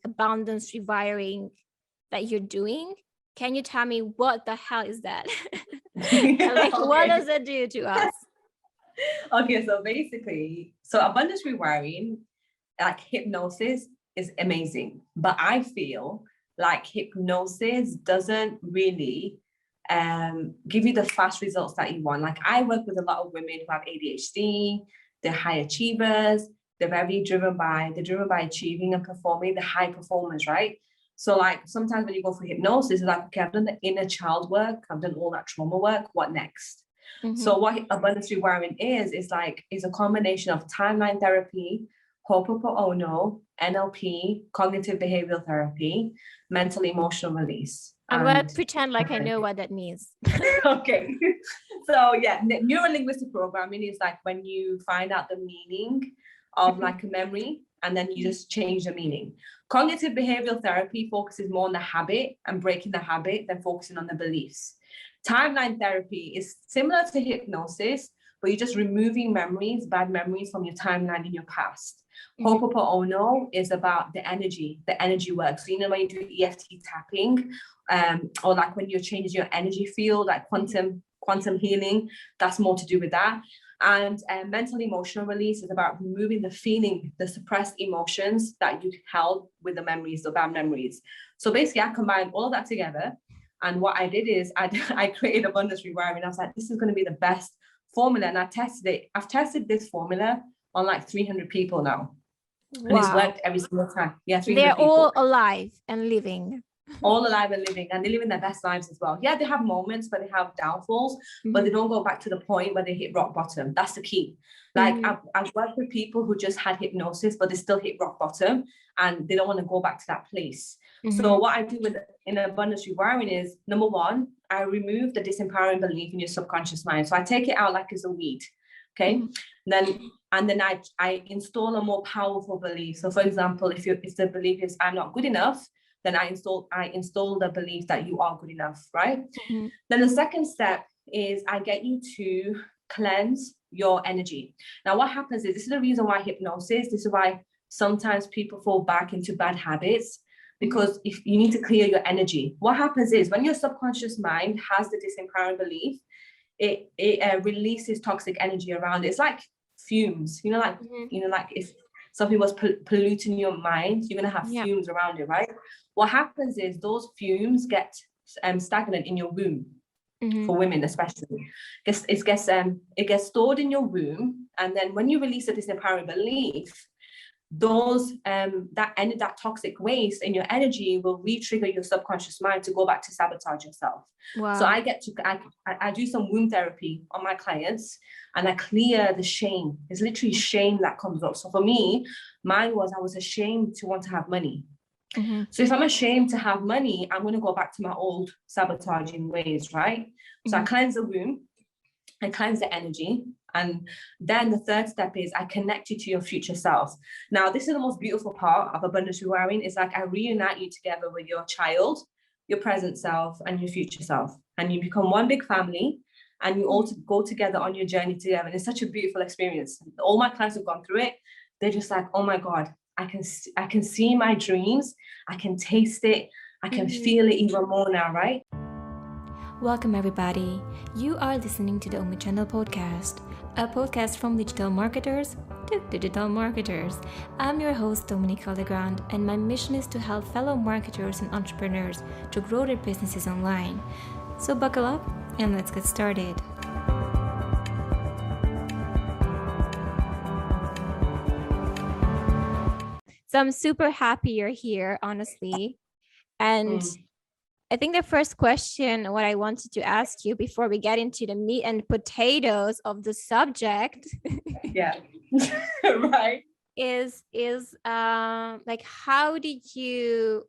abundance rewiring that you're doing. Can you tell me what the hell is that? Like, what does it do to us? Okay, so basically, abundance rewiring, like hypnosis, is amazing, but I feel like hypnosis doesn't really give you the fast results that you want. Like, I work with a lot of women who have ADHD, they're high achievers, they're driven by achieving and performing, the high performers, right? So like sometimes when you go for hypnosis, it's like, okay, I've done the inner child work, I've done all that trauma work, what next? Mm-hmm. So what abundance rewiring is a combination of timeline therapy, Ho'oponopono, NLP, cognitive behavioral therapy, mental emotional release. I'm going to pretend like I know what that means. Okay. So yeah, neuro-linguistic programming is like when you find out the meaning of like a memory and then you just change the meaning. Cognitive behavioral therapy focuses more on the habit and breaking the habit than focusing on the beliefs. Timeline therapy is similar to hypnosis, but you're just removing bad memories from your timeline in your past. Ho'oponopono is about the energy work. So, you know, when you do EFT tapping, or like when you're changing your energy field, like quantum healing, that's more to do with that. And mental emotional release is about removing the suppressed emotions that you held with the memories, the bad memories. So basically, I combined all of that together. And what I did is I created abundance rewiring. I was like, this is going to be the best formula. And I tested it. I've tested this formula on like 300 people now. Wow. And it's worked every single time. Yeah, 300 They're people. all alive and living. All alive and living, and they're living their best lives as well. Yeah, they have moments where they have downfalls, but they don't go back to the point where they hit rock bottom. That's the key. Like I've worked with people who just had hypnosis, but they still hit rock bottom and they don't want to go back to that place. So what I do in abundance rewiring is, number one, I remove the disempowering belief in your subconscious mind. So I take it out like it's a weed. Okay. Then I install a more powerful belief. So for example, if the belief is I'm not good enough, then I install the belief that you are good enough, right? Then the second step is I get you to cleanse your energy. Now, what happens is, this is the reason why hypnosis, this is why sometimes people fall back into bad habits, because if you need to clear your energy. What happens is when your subconscious mind has the disempowering belief, it releases toxic energy around it. It's like fumes, like if something was polluting your mind, you're going to have fumes around it, right? What happens is those fumes get stagnant in your womb, for women especially. It gets stored in your womb, and then when you release the disempowering belief, those that toxic waste in your energy will re-trigger your subconscious mind to go back to sabotage yourself. Wow. So I do some womb therapy on my clients, and I clear the shame. It's literally shame that comes up. So for me, mine was I was ashamed to want to have money. So if I'm ashamed to have money, I'm going to go back to my old sabotaging ways, right? So I cleanse the womb, I cleanse the energy. And then the third step is I connect you to your future self. Now, this is the most beautiful part of abundance rewiring. It's like I reunite you together with your child, your present self, and your future self. And you become one big family, and you all go together on your journey together. And it's such a beautiful experience. All my clients have gone through it. They're just like, oh my God, I can see my dreams. I can taste it. I can feel it even more now, right? Welcome, everybody. You are listening to the Omnichannel Podcast, a podcast from digital marketers to digital marketers. I'm your host, Dominique Legrand, and my mission is to help fellow marketers and entrepreneurs to grow their businesses online. So buckle up and let's get started. So I'm super happy you're here, honestly. And I think the first question, what I wanted to ask you before we get into the meat and potatoes of the subject, right, is like, how did you,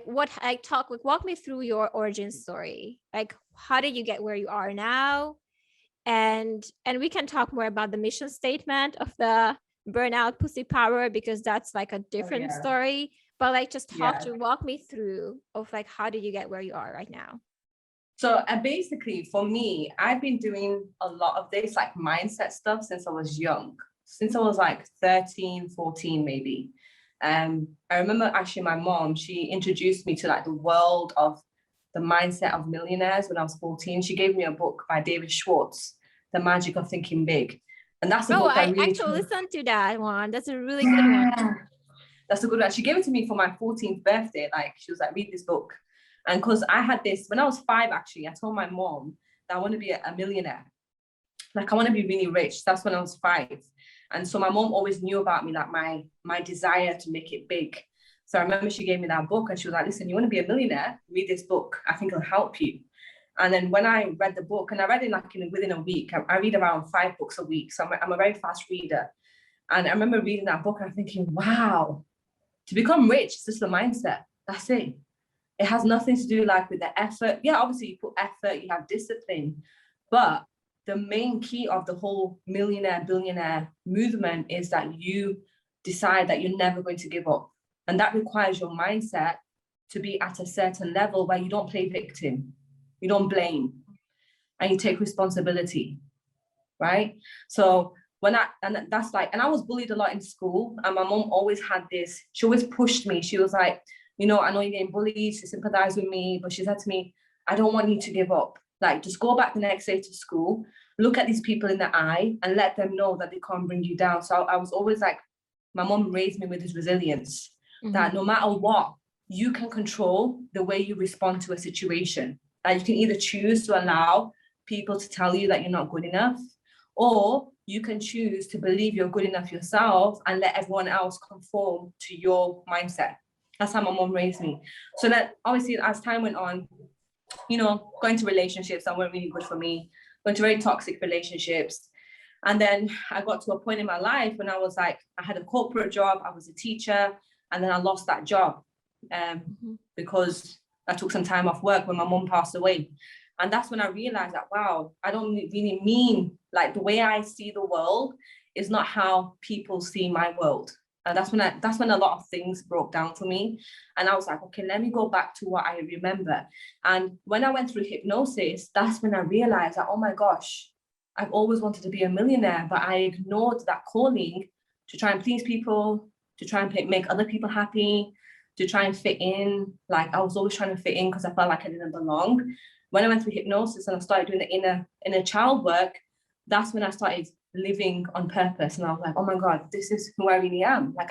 walk me through your origin story. Like, how did you get where you are now? And we can talk more about the mission statement of the burnout pussy power, because that's like a different story. But like, just walk me through of like, how did you get where you are right now? So basically for me, I've been doing a lot of this like mindset stuff since I was young, since I was like 13, 14, maybe. I remember actually my mom, she introduced me to like the world of the mindset of millionaires when I was 14. She gave me a book by David Schwartz, The Magic of Thinking Big. And that's the book that I really actually listened to that one. That's a really good one. That's a good one. She gave it to me for my 14th birthday. Like, she was like, read this book. And because I had this, when I was 5, actually, I told my mom that I want to be a millionaire. Like, I want to be really rich. That's when I was 5. And so my mom always knew about me, like my desire to make it big. So I remember she gave me that book and she was like, listen, you want to be a millionaire? Read this book. I think it'll help you. And then when I read the book, and I read it like within a week, I read around 5 books a week. So I'm a very fast reader. And I remember reading that book and thinking, wow, to become rich, it's just the mindset. That's it. It has nothing to do like with the effort. Yeah, obviously you put effort, you have discipline, but the main key of the whole millionaire, billionaire movement is that you decide that you're never going to give up. And that requires your mindset to be at a certain level where you don't play victim, you don't blame, and you take responsibility, right? So and I was bullied a lot in school, and my mom always had this, she always pushed me. She was like, I know you're getting bullied, she sympathized with me, but she said to me, I don't want you to give up. Like, just go back the next day to school, look at these people in the eye and let them know that they can't bring you down. So I was always like, my mom raised me with this resilience, that no matter what, you can control the way you respond to a situation. That you can either choose to allow people to tell you that you're not good enough, or you can choose to believe you're good enough yourself and let everyone else conform to your mindset. That's how my mom raised me. So that obviously as time went on, going to relationships that weren't really good for me, going to very toxic relationships. And then I got to a point in my life when I was like, I had a corporate job, I was a teacher, and then I lost that job because I took some time off work when my mom passed away. And that's when I realized that, wow, I don't really mean, like, the way I see the world is not how people see my world. And that's when a lot of things broke down for me. And I was like, okay, let me go back to what I remember. And when I went through hypnosis, that's when I realized that, oh my gosh, I've always wanted to be a millionaire, but I ignored that calling to try and please people, to try and make other people happy, to try and fit in. Like, I was always trying to fit in because I felt like I didn't belong. When I went through hypnosis and I started doing the inner child work, that's when I started living on purpose. And I was like, oh my God, this is who I really am. Like,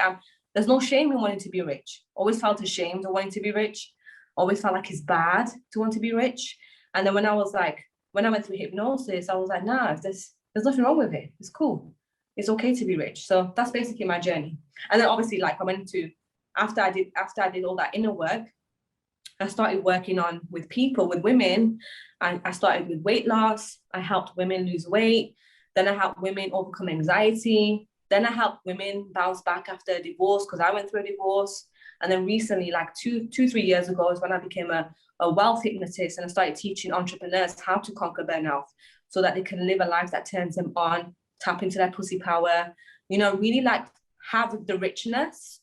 there's no shame in wanting to be rich. Always felt ashamed of wanting to be rich. Always felt like it's bad to want to be rich. And then when I went through hypnosis, I was like, nah, there's nothing wrong with it. It's cool. It's okay to be rich. So that's basically my journey. And then obviously, like, I went to, after I did all that inner work, I started working with people, with women. And I started with weight loss. I helped women lose weight. Then I helped women overcome anxiety. Then I helped women bounce back after a divorce, because I went through a divorce. And then recently, like 3 years ago, is when I became a wealth hypnotist, and I started teaching entrepreneurs how to conquer burnout so that they can live a life that turns them on, tap into their pussy power, really like have the richness,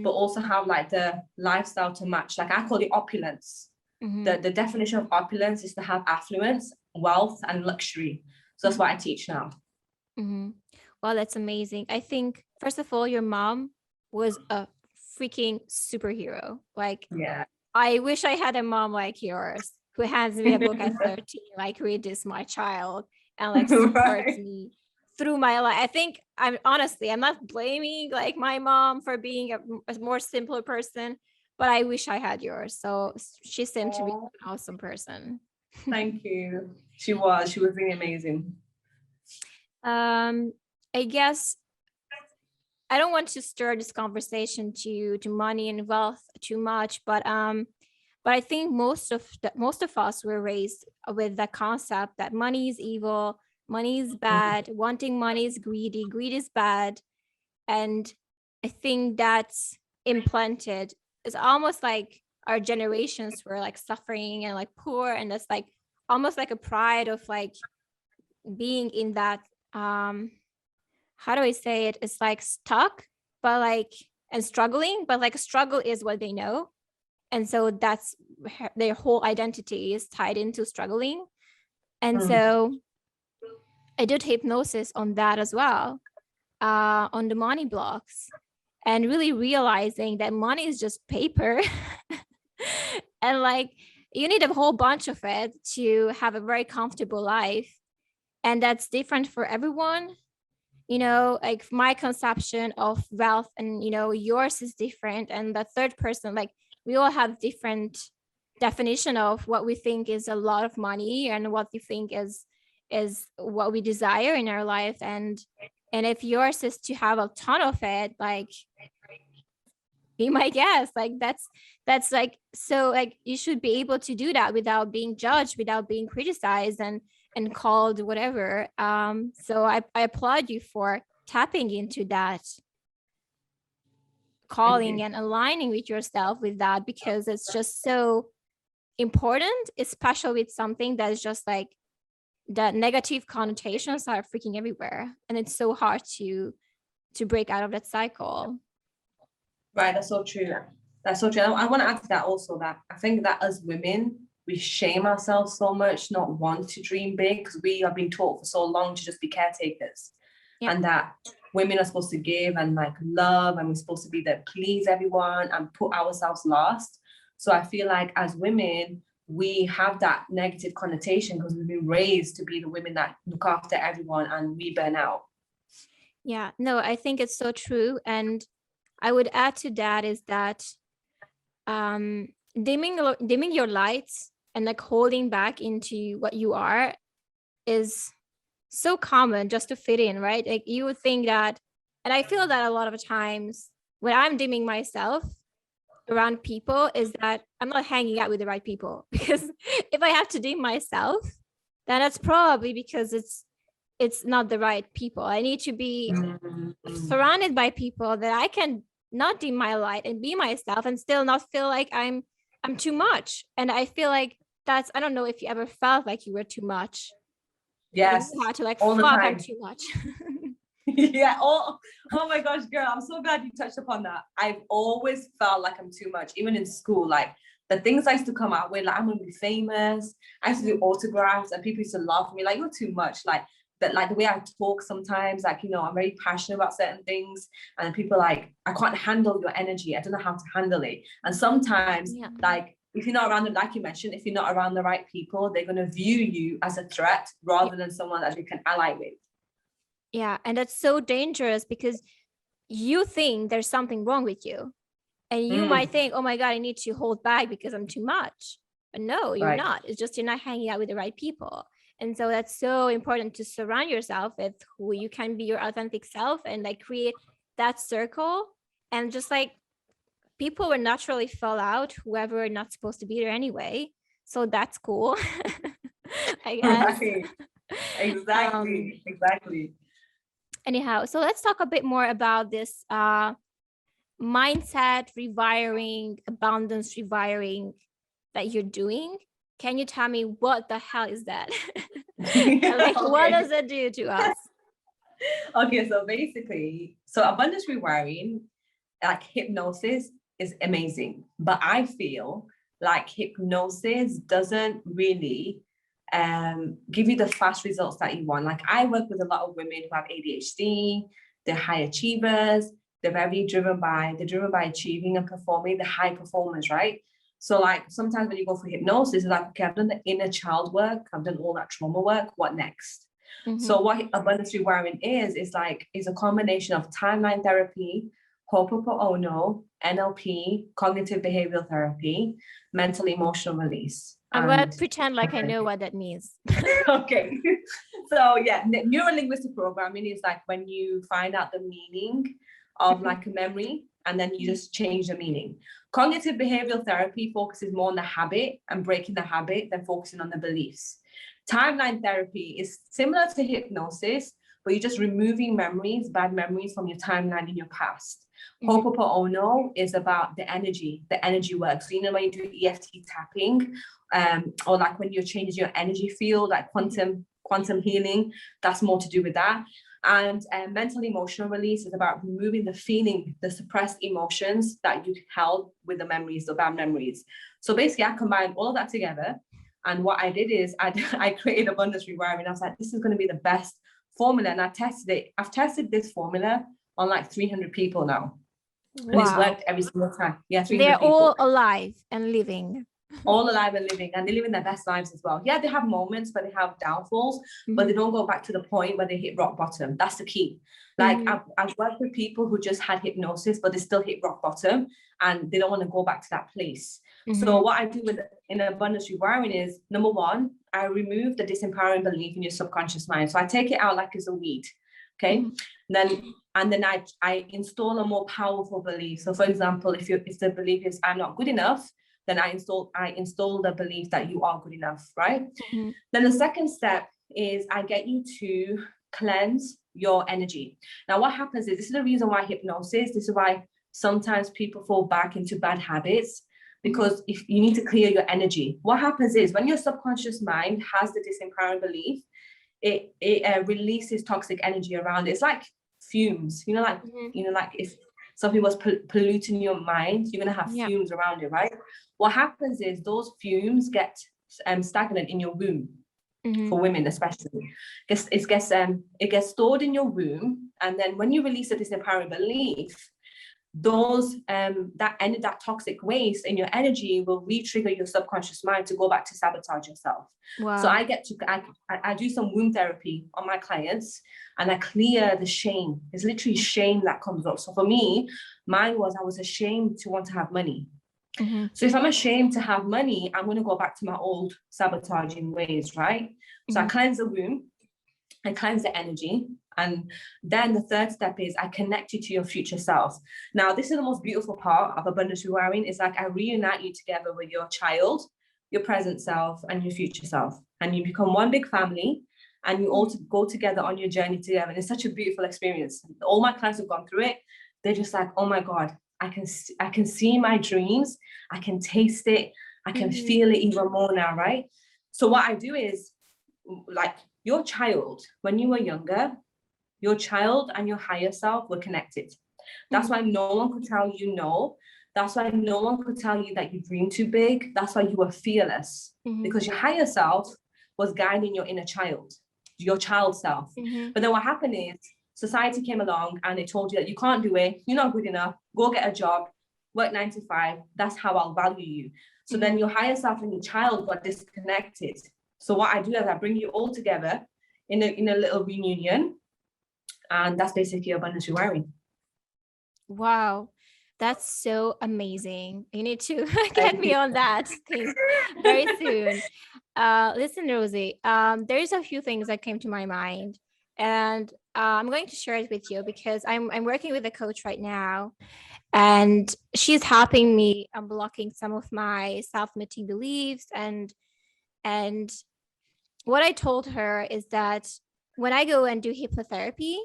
but also have like the lifestyle to match. Like, I call it opulence. The definition of opulence is to have affluence, wealth, and luxury. So that's what I teach now. Wow, that's amazing. I think, first of all, your mom was a freaking superhero. Like, yeah, I wish I had a mom like yours who hands me a book at 13, like, read this, my child, and like supports me through my life. I think I'm not blaming like my mom for being a more simpler person, but I wish I had yours. So she seemed to be an awesome person. Thank you. She was really amazing. I guess I don't want to stir this conversation to money and wealth too much, but I think most of us were raised with the concept that money is evil, money is bad, wanting money is greedy, greed is bad. And I think that's implanted. It's almost like our generations were like suffering and like poor, and that's like almost like a pride of like being in that how do I say it? It's like stuck, but like, and struggling, but like struggle is what they know. And so that's their whole identity is tied into struggling. And so I did hypnosis on that as well, on the money blocks. and really realizing that money is just paper. And like, you need a whole bunch of it to have a very comfortable life. And that's different for everyone. You know, like my conception of wealth and, you know, yours is different. And the third person, like, we all have different definition of what we think is a lot of money and what we think is what we desire in our life. And if yours is to have a ton of it, like, be my guest. Like, that's like, so like, you should be able to do that without being judged, without being criticized and called whatever. So I applaud you for tapping into that calling and aligning with yourself with that, because it's just so important, especially with something that is just like, the negative connotations are freaking everywhere, and it's so hard to break out of that cycle. Right, that's so true. That's so true. I want to add to that also, that I think that as women, we shame ourselves so much not want to dream big, because we have been taught for so long to just be caretakers. Yeah. And that women are supposed to give and like love, and we're supposed to be there, please everyone, and put ourselves last. So I feel like as women, we have that negative connotation because we've been raised to be the women that look after everyone, and we burn out. Yeah, no, I think it's so true. And I would add to that is that dimming your lights and like holding back into what you are is so common just to fit in, right? Like, you would think that, and I feel that a lot of times when I'm dimming myself around people, is that I'm not hanging out with the right people. Because if I have to dim myself, then that's probably because it's not the right people. I need to be surrounded by people that I can not dim my light and be myself and still not feel like I'm too much. And I feel like that's, I don't know if you ever felt like you were too much. Yes. You had to like, all fuck, the time. I'm too much. Yeah. Oh my gosh, girl, I'm so glad you touched upon that. I've always felt like I'm too much, even in school. Like, the things I used to come out with, like, I'm gonna be famous. I used to do autographs, and people used to laugh at me, like, you're too much. Like that, like the way I talk sometimes, like, you know, I'm very passionate about certain things, and people like, I can't handle your energy. I don't know how to handle it. And sometimes, like, if you're not around them, like you mentioned, if you're not around the right people, they're gonna view you as a threat rather than someone that you can ally with. Yeah, and that's so dangerous, because you think there's something wrong with you, and you might think, oh my God, I need to hold back because I'm too much. But no, you're not. It's just you're not hanging out with the right people. And so that's so important to surround yourself with who you can be, your authentic self, and like create that circle. And just like, people will naturally fall out, whoever are not supposed to be there anyway. So that's cool. I guess. Right. Exactly. Anyhow, so let's talk a bit more about this mindset rewiring, abundance rewiring that you're doing. Can you tell me what the hell is that? Like, what does it do to us? Okay, so basically, abundance rewiring, like hypnosis, is amazing, but I feel like hypnosis doesn't really give you the fast results that you want. Like, I work with a lot of women who have ADHD, they're high achievers, they're very driven by achieving and performing, the high performance, right? So like, sometimes when you go for hypnosis, it's like, okay, I've done the inner child work, I've done all that trauma work, what next? So what abundance rewiring is a combination of timeline therapy, Ho'oponopono, NLP, cognitive behavioral therapy, mental emotional release. I'm going to pretend like I know what that means. Okay. So yeah, neuro-linguistic programming is like when you find out the meaning of like a memory, and then you just change the meaning. Cognitive behavioral therapy focuses more on the habit and breaking the habit than focusing on the beliefs. Timeline therapy is similar to hypnosis, but you're just removing bad memories from your timeline in your past. Ho'oponopono is about the energy work. So, you know, when you do EFT tapping, or like when you're changing your energy field, like quantum healing, that's more to do with that. And mental emotional release is about removing the feeling, the suppressed emotions that you held with the memories, the bad memories. So basically, I combined all of that together. And what I did is I created abundance rewiring. I was like, this is going to be the best formula. And I tested it. I've tested this formula on like 300 people now. And it's Wow. worked every single time. Yeah, 300 They're people. all alive and living. All alive and living, and they're living their best lives as well. Yeah, they have moments where they have downfalls, but they don't go back to the point where they hit rock bottom. That's the key. Like I've worked with people who just had hypnosis, but they still hit rock bottom and they don't want to go back to that place. So what I do in abundance rewiring is, number one, I remove the disempowering belief in your subconscious mind. So I take it out like it's a weed. Okay. And then I install a more powerful belief. So for example, if the belief is I'm not good enough, then I install the belief that you are good enough, right? Then the second step is I get you to cleanse your energy. Now, what happens is, this is the reason why hypnosis, this is why sometimes people fall back into bad habits, because if you need to clear your energy. What happens is, when your subconscious mind has the disempowering belief, it releases toxic energy around it. It's like fumes, like if something was polluting your mind, you're going to have fumes around it, right? What happens is those fumes get stagnant in your womb, for women especially. It gets stored in your womb, and then when you release a disempowering belief, those that toxic waste in your energy will re-trigger your subconscious mind to go back to sabotage yourself. Wow. So I do some womb therapy on my clients, and I clear the shame. It's literally shame that comes up. So for me, mine was, I was ashamed to want to have money. So if I'm ashamed to have money, I'm going to go back to my old sabotaging ways, right? So I cleanse the womb, I cleanse the energy. And then the third step is I connect you to your future self. Now, this is the most beautiful part of abundance rewiring. Is like I reunite you together with your child, your present self, and your future self. And you become one big family, and you all go together on your journey together. And it's such a beautiful experience. All my clients have gone through it. They're just like, oh my God, I can see my dreams. I can taste it. I can feel it even more now, right? So what I do is, like, your child, when you were younger, your child and your higher self were connected. That's why no one could tell you no. That's why no one could tell you that you dream too big. That's why you were fearless, because your higher self was guiding your inner child, your child self. But then what happened is, society came along and they told you that you can't do it. You're not good enough. Go get a job, work 9 to 5. That's how I'll value you. So then your higher self and your child got disconnected. So what I do is I bring you all together in a little reunion. And that's basically abundance rewiring. Wow, that's so amazing. You need to get me on that thing very soon. Listen, Rosie, there's a few things that came to my mind, and I'm going to share it with you because I'm working with a coach right now, and she's helping me unblocking some of my self-limiting beliefs. And what I told her is that when I go and do hypnotherapy,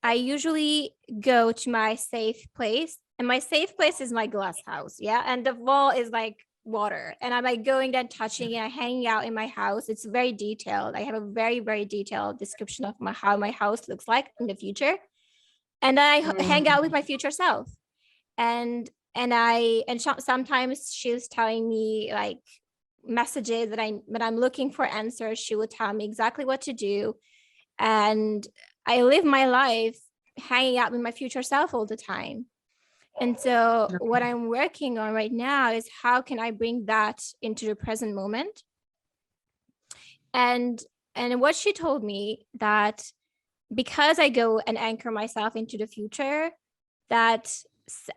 I usually go to my safe place, and my safe place is my glass house. Yeah. And the wall is like water, and I'm like going there, touching it, hanging out in my house. It's very detailed. I have a very, very detailed description of how my house looks like in the future. And I hang out with my future self. And sometimes she's telling me like messages that I'm looking for answers. She would tell me exactly what to do. And I live my life hanging out with my future self all the time. And so what I'm working on right now is how can I bring that into the present moment? And what she told me, that because I go and anchor myself into the future, that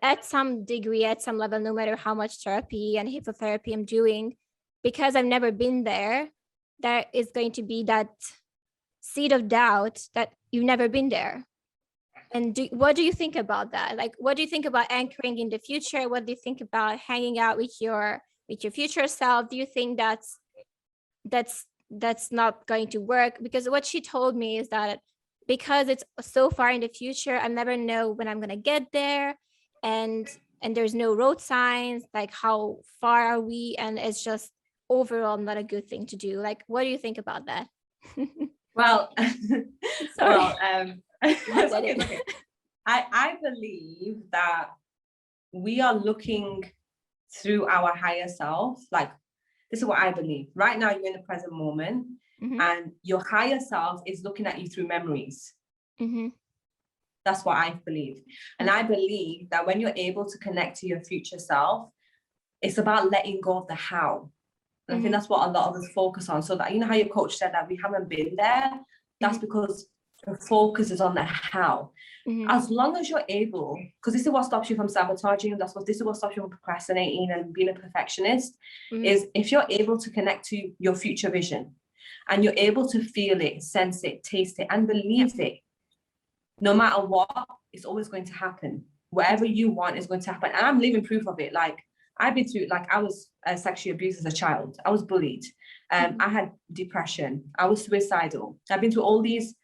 at some degree, at some level, no matter how much therapy and hypnotherapy I'm doing, because I've never been there, there is going to be that seed of doubt that you've never been there. And what do you think about that? Like, what do you think about anchoring in the future? What do you think about hanging out with your future self? Do you think that's not going to work? Because what she told me is that because it's so far in the future, I never know when I'm gonna get there, and there's no road signs, like how far are we, and it's just overall not a good thing to do. Like, what do you think about that? Well, Sorry. Okay. I believe that we are looking through our higher self. Like, this is what I believe. Right now, you're in the present moment, and your higher self is looking at you through memories. That's what I believe. And I believe that when you're able to connect to your future self, it's about letting go of the how. And I think that's what a lot of us focus on. So that, you know how your coach said that we haven't been there? That's because the focus is on the how. As long as you're able, because this is what stops you from sabotaging, this is what stops you from procrastinating and being a perfectionist, is if you're able to connect to your future vision and you're able to feel it, sense it, taste it, and believe it, no matter what, it's always going to happen. Whatever you want is going to happen. And I'm living proof of it. Like, I've been through, like, I was sexually abused as a child. I was bullied. I had depression. I was suicidal. I've been through all these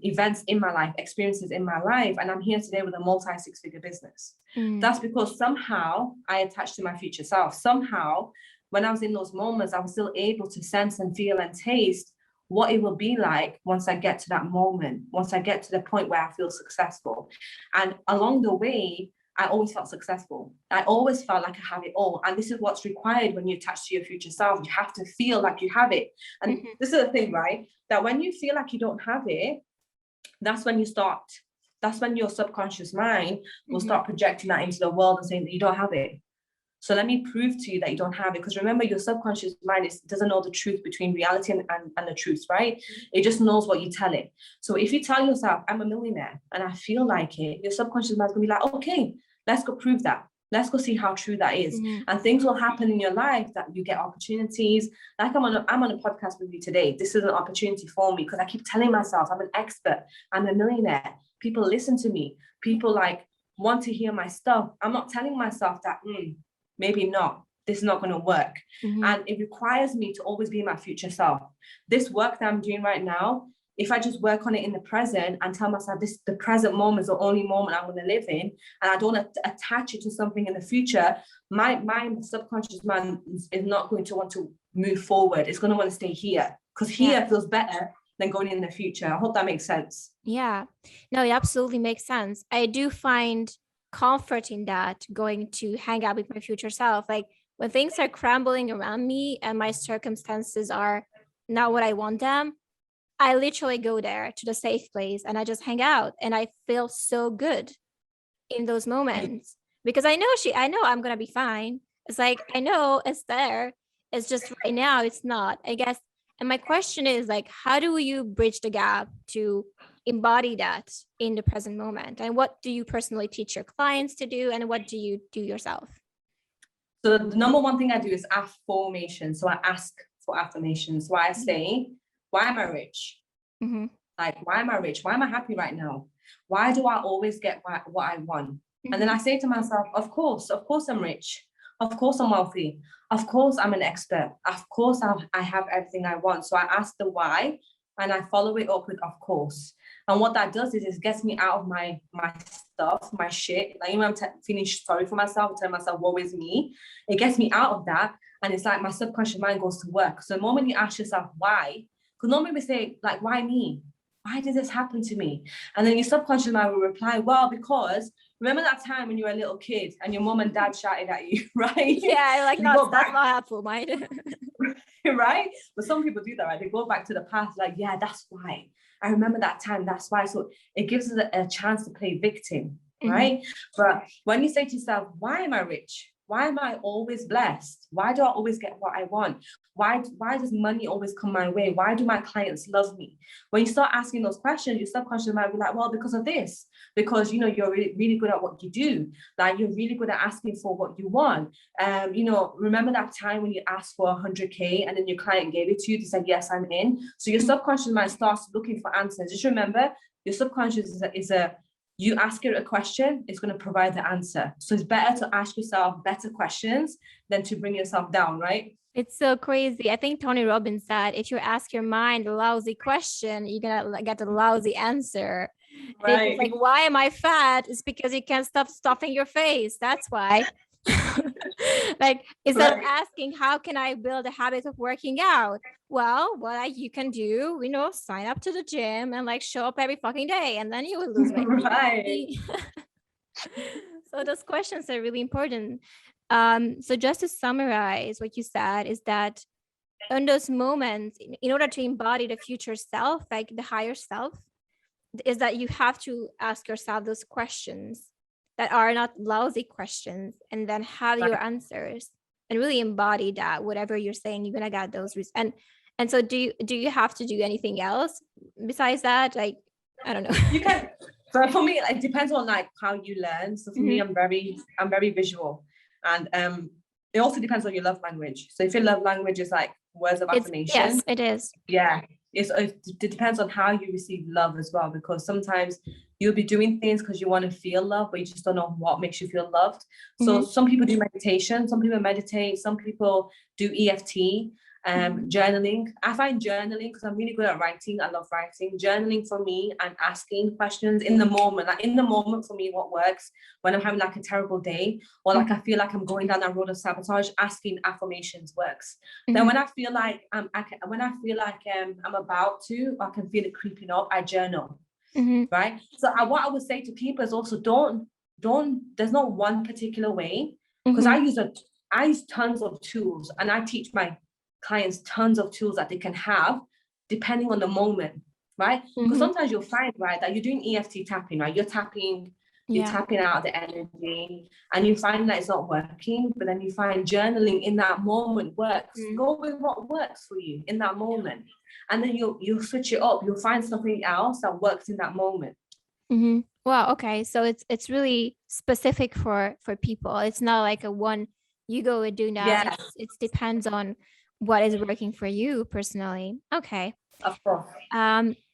events in my life, experiences in my life, and I'm here today with a multi-six-figure business. That's because somehow I attached to my future self. Somehow, when I was in those moments, I was still able to sense and feel and taste what it will be like once I get to that moment, once I get to the point where I feel successful. And along the way, I always felt successful. I always felt like I have it all. And this is what's required when you attach to your future self. You have to feel like you have it. And this is the thing, right? That when you feel like you don't have it, that's when your subconscious mind will start projecting that into the world and saying that you don't have it. So let me prove to you that you don't have it. Because remember, your subconscious mind doesn't know the truth between reality and the truth, right? It just knows what you tell it. So if you tell yourself, I'm a millionaire and I feel like it, your subconscious mind is going to be like, okay, let's go prove that. Let's go see how true that is. And things will happen in your life that you get opportunities. Like I'm on a podcast with you today. This is an opportunity for me because I keep telling myself I'm an expert. I'm a millionaire. People listen to me. People like want to hear my stuff. I'm not telling myself that, maybe not. This is not going to work. And it requires me to always be my future self. This work that I'm doing right now, if I just work on it in the present and tell myself the present moment is the only moment I'm going to live in, and I don't attach it to something in the future, my subconscious mind is not going to want to move forward. It's going to want to stay here because here feels better than going in the future. I hope that makes sense. Yeah, no, it absolutely makes sense. I do find comfort in that, going to hang out with my future self. Like when things are crumbling around me and my circumstances are not what I want them, I literally go there to the safe place and I just hang out and I feel so good in those moments because I know I'm going to be fine. It's like, I know it's there. It's just right now it's not, I guess. And my question is like, how do you bridge the gap to embody that in the present moment? And what do you personally teach your clients to do? And what do you do yourself? So the number one thing I do is affirmation. So I ask for affirmations. So I say, why am I rich? Like, why am I rich? Why am I happy right now? Why do I always get what I want? And then I say to myself, of course I'm rich. Of course I'm wealthy. Of course I'm an expert. Of course I have everything I want. So I ask the why and I follow it up with of course. And what that does is it gets me out of my stuff, my shit. Like, I'm feeling sorry for myself, telling myself, woe is me. It gets me out of that. And it's like my subconscious mind goes to work. So the moment you ask yourself why, because normally we say, like, why me? Why did this happen to me? And then your subconscious mind will reply, well, because remember that time when you were a little kid and your mom and dad shouted at you, right? Yeah, like, no, that's not helpful, mate. Right? But some people do that, right? They go back to the past, like, yeah, that's why. I remember that time, that's why. So it gives us a chance to play victim, right? But when you say to yourself, why am I rich? Why am I always blessed? Why do I always get what I want? Why does money always come my way? Why do my clients love me? When you start asking those questions, your subconscious might be like, well, because of this, because, you know, you're really, really good at what you do. Like, you're really good at asking for what you want. You know, remember that time when you asked for 100K and then your client gave it to you, they said, yes, I'm in. So your subconscious mind starts looking for answers. Just remember, your subconscious is a you ask it a question, it's going to provide the answer. So it's better to ask yourself better questions than to bring yourself down, right? It's so crazy. I think Tony Robbins said, if you ask your mind a lousy question, you're going to get a lousy answer. Right. It's like, why am I fat? It's because you can't stop stuffing your face. That's why. Like, instead of asking, how can I build a habit of working out? Well, what you can do, you know, sign up to the gym and like show up every fucking day, and then you will lose weight. Right. So those questions are really important. So just to summarize what you said is that in those moments, in order to embody the future self, like the higher self, is that you have to ask yourself those questions that are not lousy questions, and then have your answers and really embody that. Whatever you're saying, you're gonna get those and so do you have to do anything else besides that? Like, I don't know. You can. So for me, it depends on like how you learn. So for me, I'm very visual, and it also depends on your love language. So if your love language is like words of affirmation, yes, it is. Yeah, it depends on how you receive love as well, because sometimes you'll be doing things because you want to feel love, but you just don't know what makes you feel loved. So some people do meditation, some people meditate, some people do EFT, journaling. I find journaling, because I'm really good at writing. I love writing. Journaling for me and asking questions in the moment. Like in the moment for me, what works when I'm having like a terrible day, or like I feel like I'm going down that road of sabotage, asking affirmations works. Then when I feel like I'm about to, I can feel it creeping up, I journal. Right. So what I would say to people is also don't. There's not one particular way, because I use tons of tools, and I teach my clients tons of tools that they can have depending on the moment, right? Because sometimes you'll find, right, that you're doing EFT tapping, right? You're tapping out the energy, and you find that it's not working, but then you find journaling in that moment works. Go with what works for you in that moment, and then you'll switch it up. You'll find something else that works in that moment. Wow. Okay. So it's really specific for people. It's not like a one you go and do now. Yeah. It depends on what is working for you personally. Okay. Of course.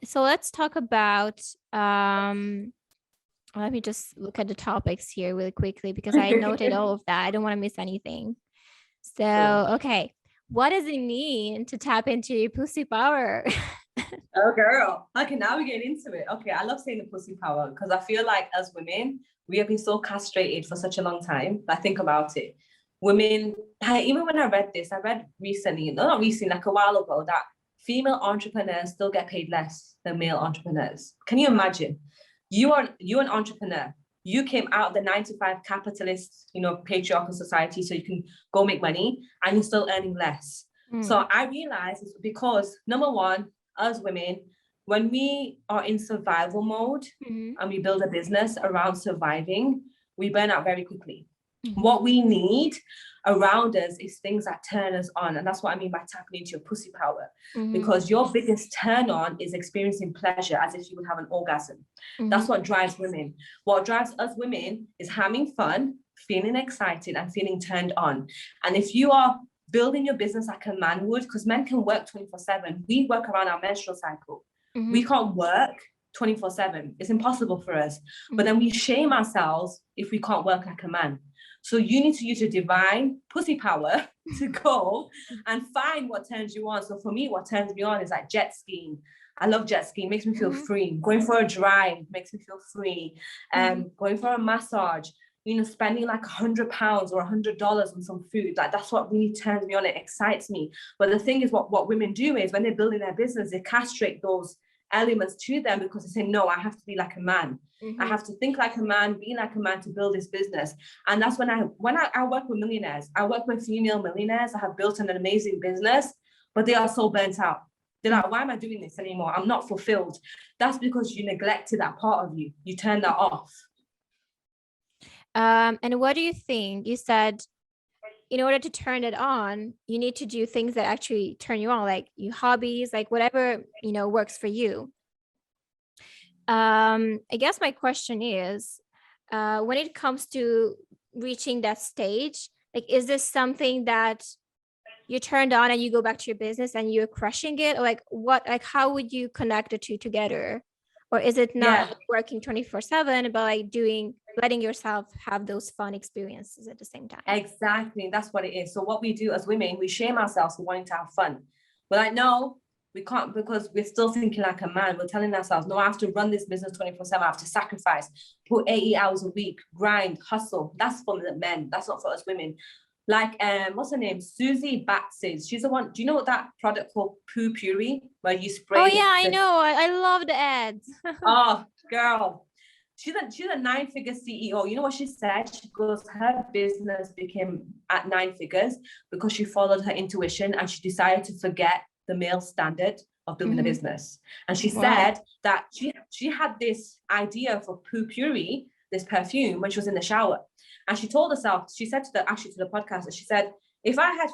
So let's talk about let me just look at the topics here really quickly, because I noted all of that. I don't want to miss anything. So, okay. What does it mean to tap into your pussy power? Oh, girl. Okay, now we get into it. Okay, I love saying the pussy power, because I feel like as women, we have been so castrated for such a long time. I think about it. Women, even when I read recently, not recently, like a while ago, that female entrepreneurs still get paid less than male entrepreneurs. Can you imagine? You're an entrepreneur. You came out of the 9-to-5 capitalist, patriarchal society, so you can go make money, and you're still earning less. So I realized it's because, number one, us women, when we are in survival mode and we build a business around surviving, we burn out very quickly. What we need around us is things that turn us on. And that's what I mean by tapping into your pussy power. Because your biggest turn on is experiencing pleasure as if you would have an orgasm. That's what drives women. What drives us women is having fun, feeling excited, and feeling turned on. And if you are building your business like a man would, because men can work 24/7. We work around our menstrual cycle. We can't work 24/7. It's impossible for us. But then we shame ourselves if we can't work like a man. So you need to use your divine pussy power to go and find what turns you on. So for me, what turns me on is like jet skiing. I love jet skiing, makes me feel free. Going for a drive makes me feel free. Going for a massage, spending like £100 or $100 on some food, like that's what really turns me on. It excites me. But the thing is, what women do is when they're building their business, they castrate those elements to them, because they say, no, I have to be like a man. I have to think like a man, be like a man to build this business. And that's when I work with millionaires. I work with female millionaires that have built an amazing business, but they are so burnt out. They're like, why am I doing this anymore? I'm not fulfilled. That's because you neglected that part of you. You turned that off. And what do you think? You said in order to turn it on, you need to do things that actually turn you on, like your hobbies, like whatever, works for you. I guess my question is, when it comes to reaching that stage, like, is this something that you turned on and you go back to your business and you're crushing it? Or how would you connect the two together? Or is it not working 24/7, but like letting yourself have those fun experiences at the same time? Exactly. That's what it is. So what we do as women, we shame ourselves for wanting to have fun. We're like, no, we can't, because we're still thinking like a man. We're telling ourselves, no, I have to run this business 24/7. I have to sacrifice, put 80 hours a week, grind, hustle. That's for the men. That's not for us women. Like, what's her name? Susie Batses. She's the one. Do you know what that product called Poo Puree, where you spray? Oh yeah, I know. I love the ads. Oh, girl. She's a 9-figure CEO. You know what she said? She goes, her business became at 9 figures because she followed her intuition and she decided to forget the male standard of building a business. And she said that she had this idea for puree, this perfume, when she was in the shower. And she told herself, she said to the podcast, she said, if I had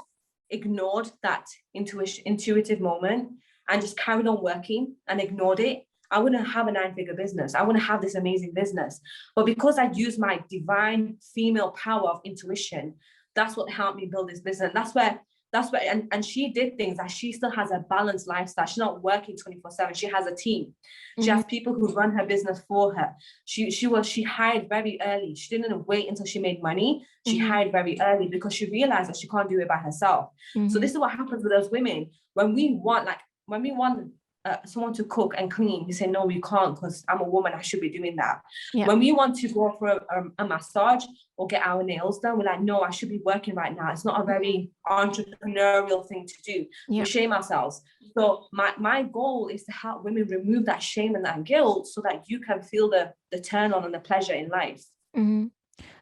ignored that intuitive moment and just carried on working and ignored it, I wouldn't have a 9-figure business. I wouldn't have this amazing business. But because I used my divine female power of intuition, that's what helped me build this business. That's where, and she did things that she still has a balanced lifestyle. She's not working 24/7. She has a team. She has people who run her business for her. She hired very early. She didn't wait until she made money. She hired very early because she realized that she can't do it by herself. So this is what happens with us women. When we want someone to cook and clean, we say, no, we can't because I'm a woman, I should be doing that. When we want to go for a massage or get our nails done, we're like, no, I should be working right now. It's not a very entrepreneurial thing to do. We shame ourselves. So my goal is to help women remove that shame and that guilt so that you can feel the turn on and the pleasure in life.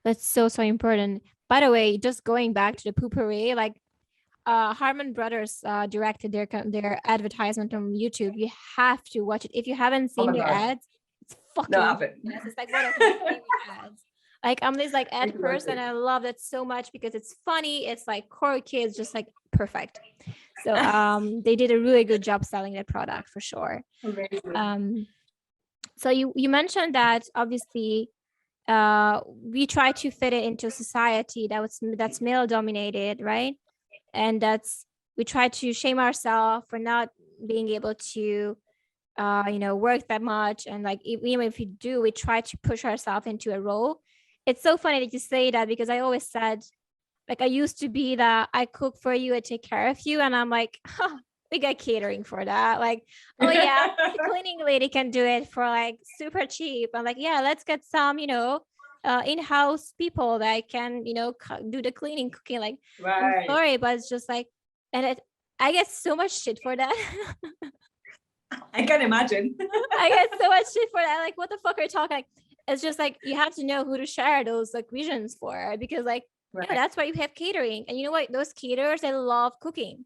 That's so important. By the way, just going back to the poopery, like Harmon Brothers directed their advertisement on YouTube. You have to watch it. If you haven't seen their ads, it's fucking yes, it's like one of my favorite ads. Like I'm this like ad person. I love that so much because it's funny. It's like quirky. It's just like perfect. So they did a really good job selling that product for sure. So you mentioned that obviously we try to fit it into society that's male dominated, right? And we try to shame ourselves for not being able to, work that much. And like, even if we do, we try to push ourselves into a role. It's so funny that you say that because I always said, like, I used to be that I cook for you, I take care of you. And I'm like, we got catering for that. Like, oh yeah, the cleaning lady can do it for like super cheap. I'm like, yeah, let's get some, in-house people that can do the cleaning, cooking. Like, I'm sorry, but it's just like, and I get so much shit for that. I can imagine. I get so much shit for that. Like, what the fuck are you talking? Like, it's just like you have to know who to share those like visions for, because like that's why you have catering. And you know what, those caterers, they love cooking.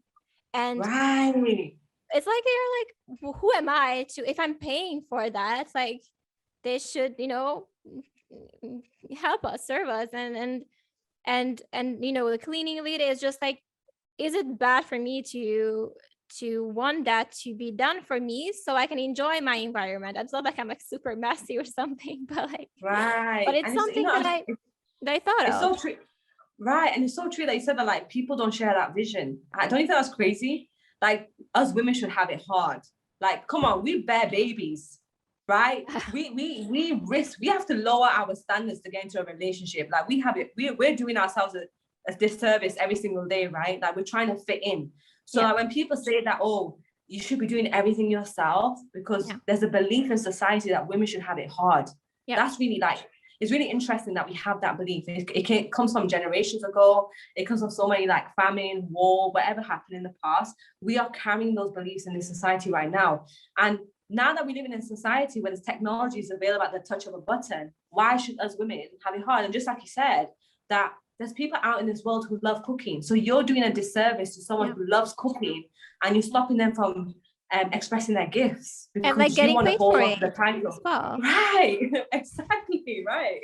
And it's like they're like, who am I to, if I'm paying for that, it's like they should help us, serve us. And the cleaning lady is just like, is it bad for me to want that to be done for me so I can enjoy my environment? It's not like I'm like super messy or something, but like but it's something that I thought it's of. so true. And it's so true that you said that like people don't share that vision. I don't think that's crazy. Like us women should have it hard. Like, come on, we bear babies. Right? we risk, we have to lower our standards to get into a relationship. Like we're doing ourselves a disservice every single day, right? Like we're trying to fit in. So like when people say that, oh, you should be doing everything yourself, because there's a belief in society that women should have it hard. That's really like, it's really interesting that we have that belief. It comes from generations ago. It comes from so many like famine, war, whatever happened in the past. We are carrying those beliefs in this society right now. And now that we live in a society where this technology is available at the touch of a button, why should us women have it hard? And just like you said, that there's people out in this world who love cooking. So you're doing a disservice to someone who loves cooking, and you're stopping them from expressing their gifts because and like getting paid for it the title as well. Right, exactly, right.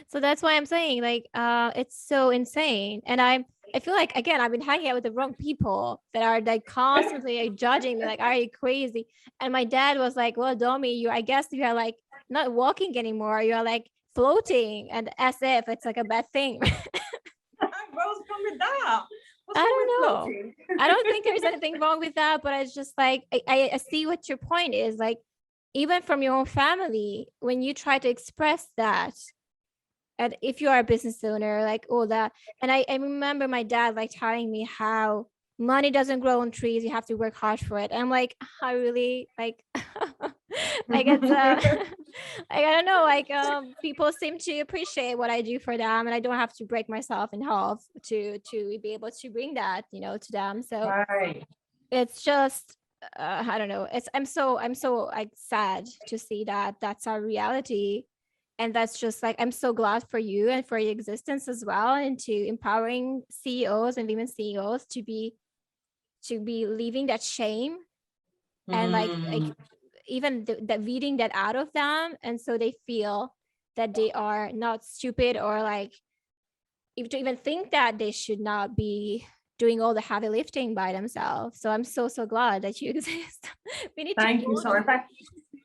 So that's why I'm saying like it's so insane. And I feel like, again, I've been hanging out with the wrong people that are like constantly like, judging me, like, are you crazy? And my dad was like, well, Domi, I guess you are like not walking anymore, you are like floating, and as if it's like a bad thing. What's wrong with that? I don't know. I don't think there's anything wrong with that, but it's just like I see what your point is. Like, even from your own family, when you try to express that, and if you are a business owner, like all that. And I remember my dad like telling me how money doesn't grow on trees, you have to work hard for it. And I'm like, I really like like it's like, I don't know, like people seem to appreciate what I do for them, and I don't have to break myself in half to be able to bring that to them. So it's just I don't know, I'm so like sad to see that that's our reality. And that's just like, I'm so glad for you and for your existence as well, and to empowering CEOs and women CEOs to be to be leaving that shame and like even the weeding that out of them, and so they feel that they are not stupid, or like if to even think that they should not be doing all the heavy lifting by themselves. So I'm so glad that you exist. We need Thank to you so much.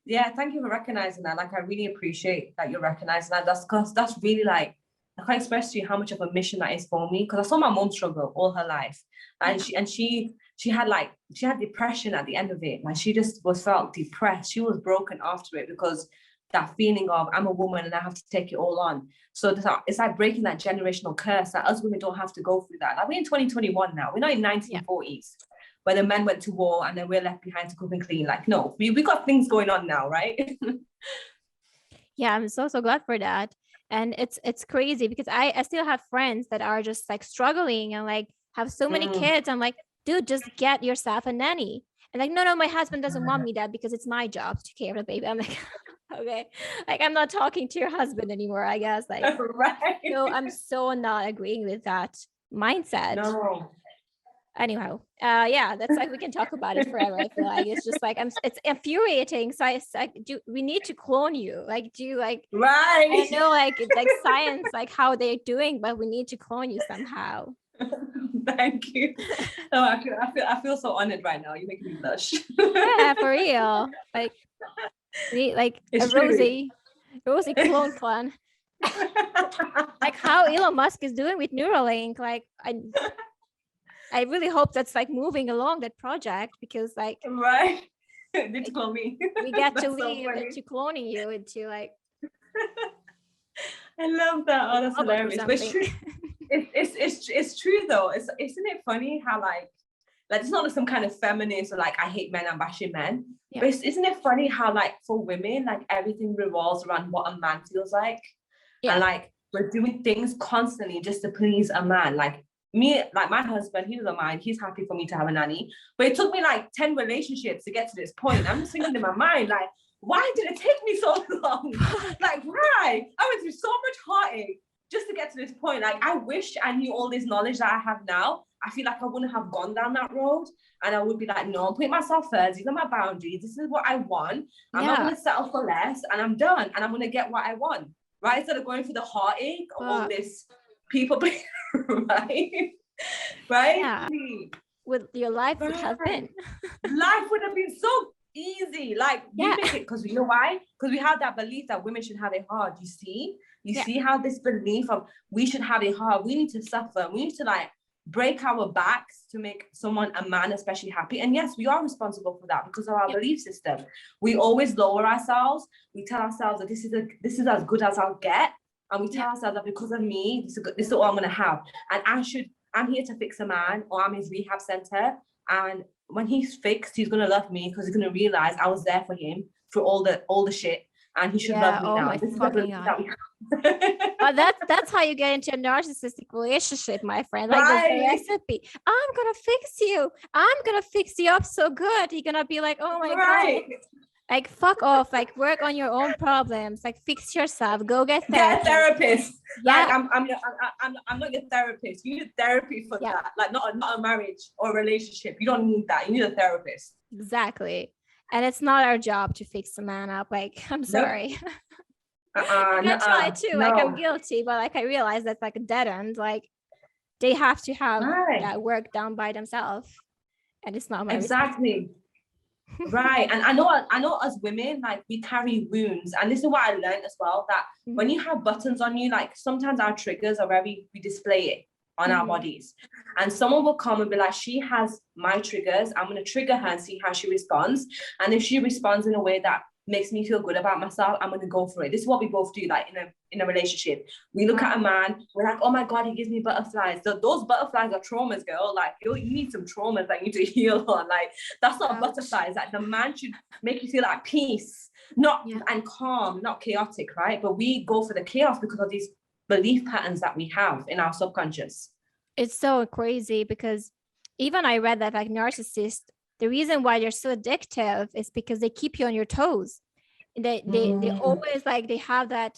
Yeah, thank you for recognizing that. Like, I really appreciate that you're recognizing that. That's really like, I can't express to you how much of a mission that is for me, because I saw my mom struggle all her life, and she had depression at the end of it. Like, she just felt depressed. She was broken after it, because that feeling of I'm a woman and I have to take it all on. So it's like breaking that generational curse that us women don't have to go through that. Like, we're in 2021 now. We're not in 1940s. Where the men went to war and then we're left behind to cook and clean. Like, no, we got things going on now, right? Yeah, I'm so glad for that. And it's crazy because I still have friends that are just like struggling and like have so many kids. I'm like, dude, just get yourself a nanny. And like, no, my husband doesn't want me that because it's my job to care for the baby. I'm like, okay, like I'm not talking to your husband anymore, I guess. Like, right. No, I'm so not agreeing with that mindset. No. Anyhow, yeah, that's like we can talk about it forever. I feel like it's just like it's infuriating. So I do we need to clone you? Like, do you like right? I know like it's like science, like how they're doing, but we need to clone you somehow. Thank you. No, I feel so honored right now. You're making me blush. Yeah, for real. Like we like It's a Rosie clone clan. Like how Elon Musk is doing with Neuralink. Like I really hope that's like moving along that project, because like right, did clone me. We get to leave into cloning you into like. I love that. Oh, that's hilarious. But it's true. It's true though. Isn't it funny how like it's not like some kind of feminist or like I hate men, I'm bashing men. Yeah. But isn't it funny how like for women like everything revolves around what a man feels like, and like we're doing things constantly just to please a man. Like me, like my husband, he doesn't mind. He's happy for me to have a nanny. But it took me like 10 relationships to get to this point. I'm just thinking in my mind, like, why did it take me so long? Like, why? I went through so much heartache just to get to this point. Like, I wish I knew all this knowledge that I have now. I feel like I wouldn't have gone down that road. And I would be like, no, I'm putting myself first. These are my boundaries. This is what I want. I'm not going to settle for less. And I'm done. And I'm going to get what I want. Right? Instead of going through the heartache of all this people, right? Right? Yeah. With your life would have been. Life would have been so easy. Like, we make it, because you know why? Because we have that belief that women should have it hard. You see how this belief of we should have it hard. We need to suffer. We need to like break our backs to make someone, a man especially, happy. And yes, we are responsible for that because of our belief system. We always lower ourselves. We tell ourselves that this is as good as I'll get. And we tell ourselves that because of me, this is all I'm going to have. And I'm here to fix a man, or I'm his rehab center. And when he's fixed, he's going to love me because he's going to realize I was there for him through all the shit. And he should love me now. This is the belief that we have. But that's how you get into a narcissistic relationship, my friend. Like the recipe. I'm going to fix you. I'm going to fix you up so good. You're going to be like, oh my God. Like, fuck off, like, work on your own problems, like, fix yourself, go get therapy. Get a therapist. Yeah. Like, I'm not your therapist. You need therapy for that. Like, not a marriage or a relationship. You don't need that. You need a therapist. Exactly. And it's not our job to fix a man up. Like, I'm sorry. I try to, like, I'm guilty, but, like, I realize that's, like, a dead end. Like, they have to have that work done by themselves. And it's not my Exactly. Right. And I know as women, like, we carry wounds, and this is what I learned as well, that when you have buttons on you, like, sometimes our triggers are we display it on our bodies, and someone will come and be like, she has my triggers, I'm going to trigger her and see how she responds. And if she responds in a way that makes me feel good about myself, I'm going to go for it. This is what we both do, like, in a relationship. We look at a man, we're like, oh my God, he gives me butterflies. Those butterflies are traumas, girl. Like, you need some traumas that you need to heal on. Like, that's not butterflies. Like, the man should make you feel like peace, and calm, not chaotic, right? But we go for the chaos because of these belief patterns that we have in our subconscious. It's so crazy, because even I read that, like, narcissists, the reason why they're so addictive is because they keep you on your toes. They always, like, they have that,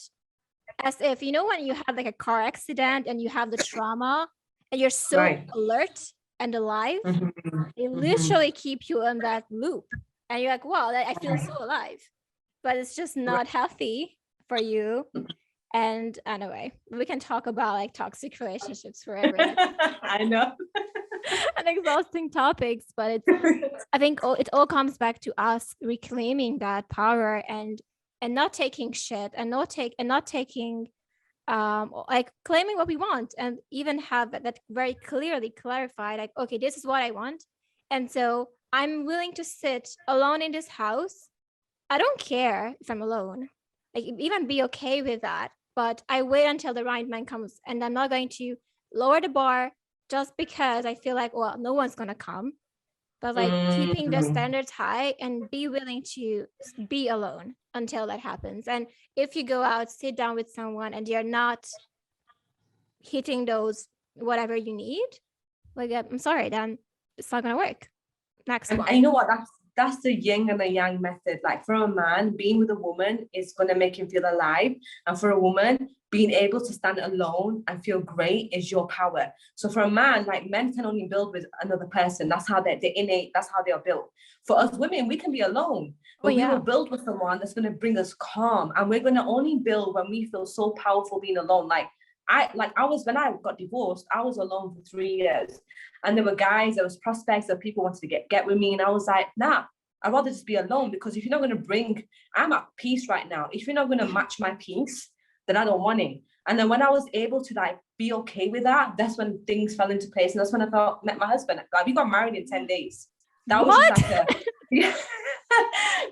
as if, you know, when you have like a car accident and you have the trauma and you're so alert and alive, Mm-hmm. they literally keep you in that loop. And you're like, wow, I feel so alive. But it's just not healthy for you. And anyway, we can talk about like toxic relationships forever. I know. And exhausting topics, but I think it all comes back to us reclaiming that power and not taking shit and not taking like claiming what we want, and even have that very clearly clarified, like, okay, this is what I want, and so I'm willing to sit alone in this house. I don't care if I'm alone, like even be okay with that, but I wait until the right man comes, and I'm not going to lower the bar just because I feel like, well, no one's gonna come, but like keeping the standards high and be willing to be alone until that happens. And if you go out, sit down with someone and you're not hitting those whatever you need, like, I'm sorry, then it's not gonna work. Next one. And you know what, that's the yin and the yang method. Like for a man, being with a woman is going to make him feel alive, and for a woman, being able to stand alone and feel great is your power. So for a man, like, men can only build with another person. That's how they're innate, that's how they are built. For us women, we can be alone, but we will build with someone that's going to bring us calm, and we're going to only build when we feel so powerful being alone. When I got divorced, I was alone for 3 years, and there were guys, there was prospects, there were people wanted to get with me, and I was like, nah, I'd rather just be alone, because if you're not going to I'm at peace right now. If you're not going to match my peace, then I don't want it. And then when I was able to like be okay with that, that's when things fell into place, and that's when I met my husband. Like, we got married in 10 days. That was just like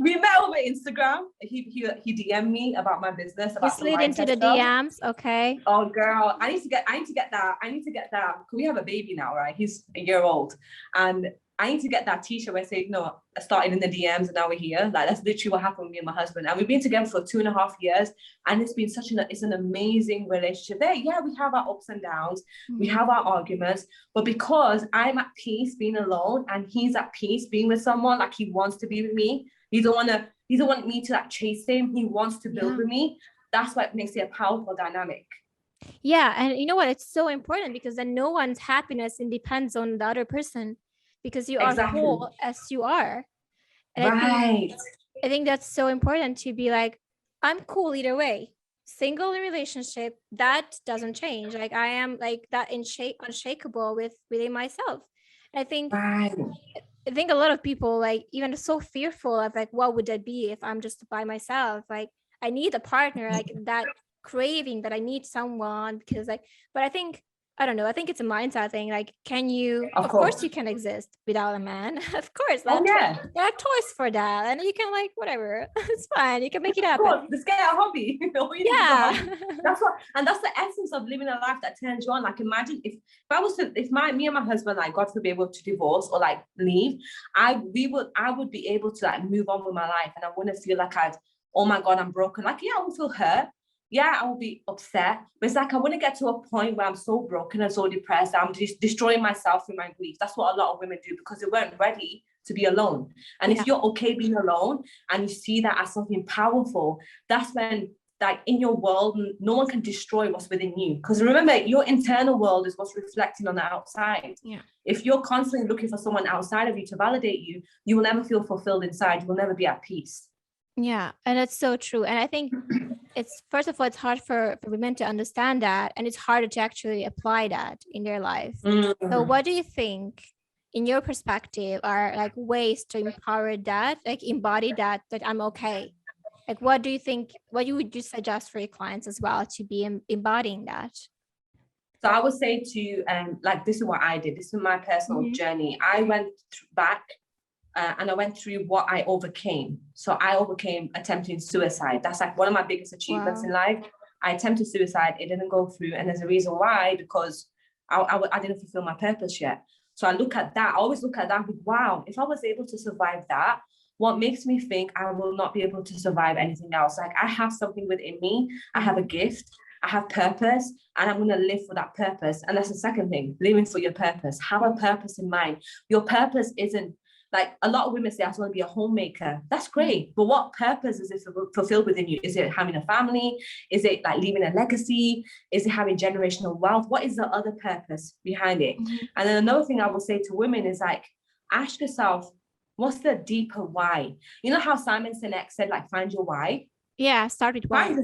we met over Instagram. He DM'd me about my business. About you slid into the DMs, okay? Oh girl, I need to get that. Because we have a baby now, right? He's a year old, and I need to get that t-shirt where I say, no, I started in the DMs and now we're here. Like, that's literally what happened with me and my husband. And we've been together for 2.5 years, and it's been it's an amazing relationship. There, yeah, we have our ups and downs, we have our arguments, but because I'm at peace being alone and he's at peace being with someone, like, he wants to be with me. He don't want me to like chase him. He wants to build with me. That's what makes it a powerful dynamic. Yeah, and you know what? It's so important, because then no one's happiness depends on the other person, because you are whole as you are. And I think that's so important, to be like, I'm cool either way. Single in relationship, that doesn't change. Like, I am like that unshakable within myself. And I think a lot of people, like, even so fearful of like, what would that be if I'm just by myself? Like, I need a partner, like that craving that I need someone, because like, but I don't know, I think it's a mindset thing. Like, can you, of course you can exist without a man. Of course. There are toys for that, and you can, like, whatever, it's fine, you can make it happen. Let's get a hobby. That's the essence of living a life that turns you on. Like, imagine if me and my husband, like, God forbid, able to divorce or like leave, I would be able to like move on with my life, and I wouldn't feel like oh my God, I'm broken. Like, yeah, I would feel hurt. Yeah, I will be upset, but it's like I want to get to a point where I'm so broken and so depressed, I'm just destroying myself through my grief. That's what a lot of women do, because they weren't ready to be alone. And if you're okay being alone and you see that as something powerful, that's when, like, in your world, no one can destroy what's within you. Because remember, your internal world is what's reflecting on the outside. Yeah. If you're constantly looking for someone outside of you to validate you, you will never feel fulfilled inside. You will never be at peace. Yeah, and that's so true. And I think it's, first of all, it's hard for women to understand that, and it's harder to actually apply that in their life. So what do you think, in your perspective, are like ways to empower that, like embody that I'm okay? Like, what do you think, what would you suggest for your clients as well to be embodying that? So I would say to, like, this is what I did. This is my personal journey. I went back and I went through what I overcame. So I overcame attempting suicide. That's like one of my biggest achievements in life. I attempted suicide. It didn't go through. And there's a reason why, because I didn't fulfill my purpose yet. So I look at that. I always look at that with, wow, if I was able to survive that, what makes me think I will not be able to survive anything else? Like, I have something within me. I have a gift. I have purpose, and I'm going to live for that purpose. And that's the second thing, living for your purpose. Have a purpose in mind. Your purpose isn't Like a lot of women say, I just want to be a homemaker. That's great. But what purpose is it fulfilled within you? Is it having a family? Is it like leaving a legacy? Is it having generational wealth? What is the other purpose behind it? And then another thing I will say to women is like, ask yourself, what's the deeper why? You know how Simon Sinek said, like, find your why? Yeah, start with why.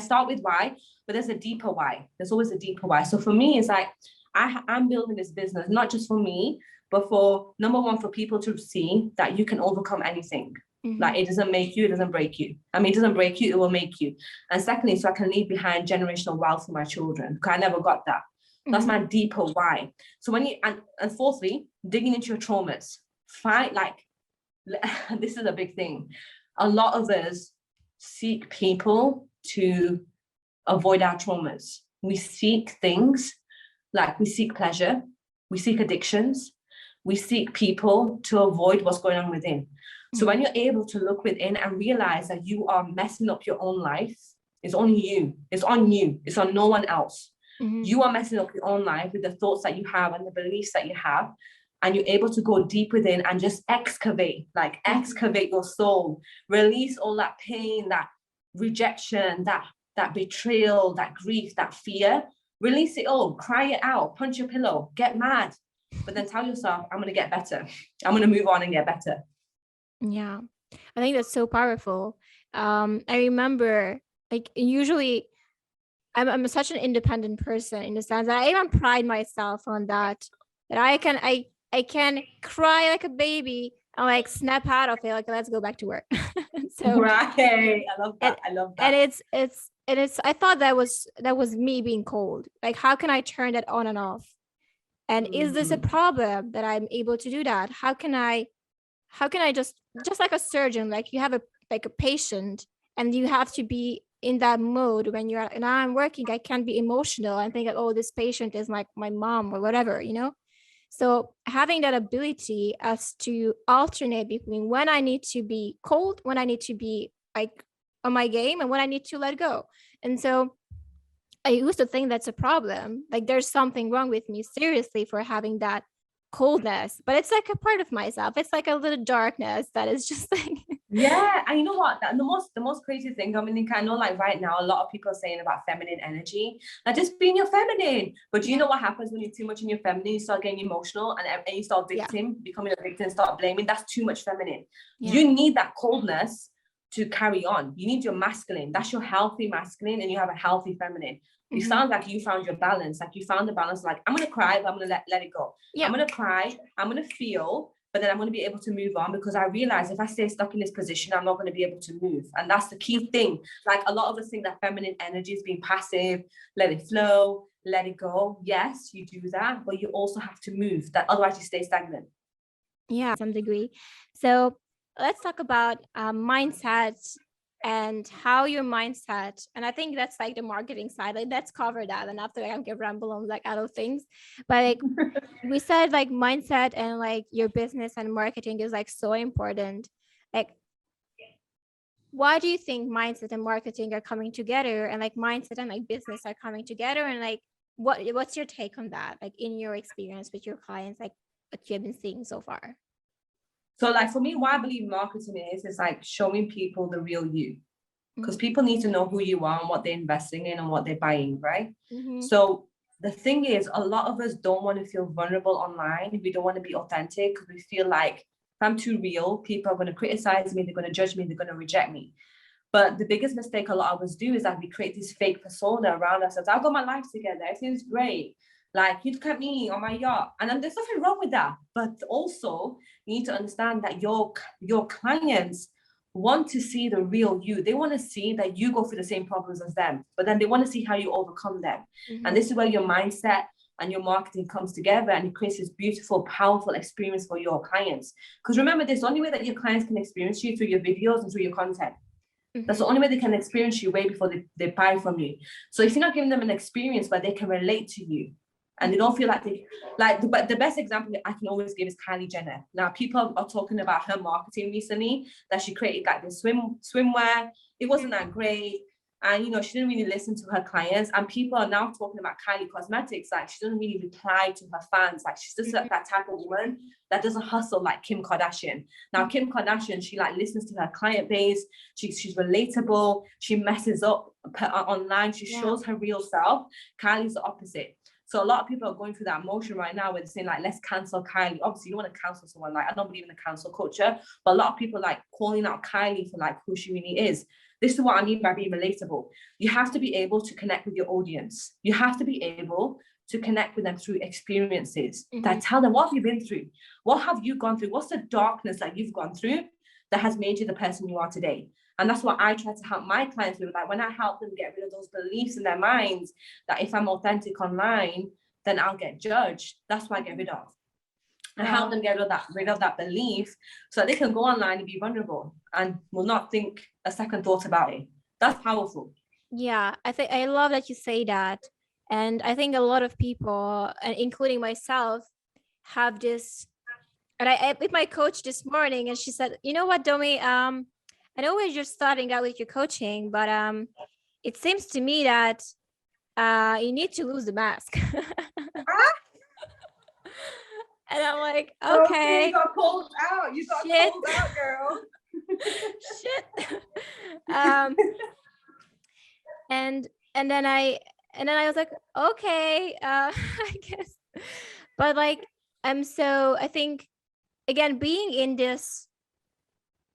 Start with why, but there's a deeper why. There's always a deeper why. So for me, it's like, I'm building this business, not just for me, but for, number one, for people to see that you can overcome anything. Like, it doesn't make you, it doesn't break you. I mean, it doesn't break you, it will make you. And secondly, so I can leave behind generational wealth for my children, because I never got that. That's my deeper why. So when you, and fourthly, digging into your traumas. This is a big thing. A lot of us seek people to avoid our traumas. We seek things, like we seek pleasure, we seek addictions, we seek people to avoid what's going on within. So when you're able to look within and realize that you are messing up your own life, it's on you. It's on you. It's on no one else. You are messing up your own life with the thoughts that you have and the beliefs that you have. And you're able to go deep within and just excavate your soul, release all that pain, that rejection, that betrayal, that grief, that fear. Release it all, cry it out, punch your pillow, get mad, but then tell yourself, I'm going to get better. I'm going to move on and get better. Yeah, I think that's so powerful. I remember, like, usually I'm such an independent person in the sense that I even pride myself on that I can cry like a baby and like snap out of it, like, let's go back to work. So right, I love that. And it's I thought that was me being cold. Like, how can I turn that on and off? And is this a problem that I'm able to do that? How can I just like a surgeon, like you have a patient and you have to be in that mode when you're, and I'm working, I can't be emotional and think like, oh, this patient is like my mom or whatever, you know? So having that ability as to alternate between when I need to be cold, when I need to be like on my game, and when I need to let go. And so I used to think that's a problem. Like, there's something wrong with me, seriously, for having that coldness. But it's like a part of myself. It's like a little darkness that is just like yeah. And you know what, the most crazy thing, Dominica, I know, like right now a lot of people are saying about feminine energy, like just being your feminine, but do you know what happens when you're too much in your feminine? You start getting emotional and you start becoming a victim, start blaming. That's too much feminine. You need that coldness to carry on. You need your masculine. That's your healthy masculine, and you have a healthy feminine. It sounds like you found your balance, like you found the balance, like, I'm going to cry, but I'm going to let it go. I'm going to cry, I'm going to feel, but then I'm going to be able to move on, because I realize if I stay stuck in this position, I'm not going to be able to move. And that's the key thing. Like, a lot of us think that feminine energy is being passive, let it flow, let it go. Yes, you do that, but you also have to move, that otherwise you stay stagnant. Yeah, to some degree. So let's talk about mindset and how your mindset, and I think that's like the marketing side, like let's cover that, and after I can ramble on like other things. But like we said, like mindset and like your business and marketing is like so important. Like, why do you think mindset and marketing are coming together, and like mindset and like business are coming together, and like what's your take on that, like in your experience with your clients, like what you have been seeing so far? So like for me, what I believe marketing is like showing people the real you, because people need to know who you are and what they're investing in and what they're buying, right? So the thing is, a lot of us don't want to feel vulnerable online. We don't want to be authentic because we feel like if I'm too real, people are going to criticize me, they're going to judge me, they're going to reject me. But the biggest mistake a lot of us do is that we create this fake persona around ourselves. I've got my life together, everything's great. Like, you look at me on my yacht, and then there's nothing wrong with that. But also, you need to understand that your clients want to see the real you. They want to see that you go through the same problems as them, but then they want to see how you overcome them. And this is where your mindset and your marketing comes together, and it creates this beautiful, powerful experience for your clients. Because remember, this, the only way that your clients can experience you through your videos and through your content. That's the only way they can experience you, way before they buy from you. So if you're not giving them an experience where they can relate to you, and they don't feel like the best example I can always give is Kylie Jenner. Now, people are talking about her marketing recently, that she created like this swimwear. It wasn't that great. And, you know, she didn't really listen to her clients. And people are now talking about Kylie Cosmetics. Like, she doesn't really reply to her fans. Like, she's just that type of woman that doesn't hustle like Kim Kardashian. Now, Kim Kardashian, she like listens to her client base. She's relatable. She messes up online. She shows her real self. Kylie's the opposite. So a lot of people are going through that motion right now where they're saying, like, let's cancel Kylie. Obviously, you don't want to cancel someone. Like, I don't believe in the cancel culture. But a lot of people like calling out Kylie for like who she really is. This is what I mean by being relatable. You have to be able to connect with your audience. You have to be able to connect with them through experiences that tell them, what have you been through? What have you gone through? What's the darkness that you've gone through that has made you the person you are today? And that's what I try to help my clients with. Like, when I help them get rid of those beliefs in their minds that if I'm authentic online, then I'll get judged. That's what I get rid of. And help them get rid of that belief so that they can go online and be vulnerable and will not think a second thought about it. That's powerful. Yeah, I love that you say that. And I think a lot of people, and including myself, have this. And I with my coach this morning, and she said, you know what, Domi, I know we're just starting out with your coaching, but it seems to me that you need to lose the mask. And I'm like, okay. You got pulled out. You got pulled out, girl. Shit. And then I was like, okay, I guess. But like, so I think, again, being in this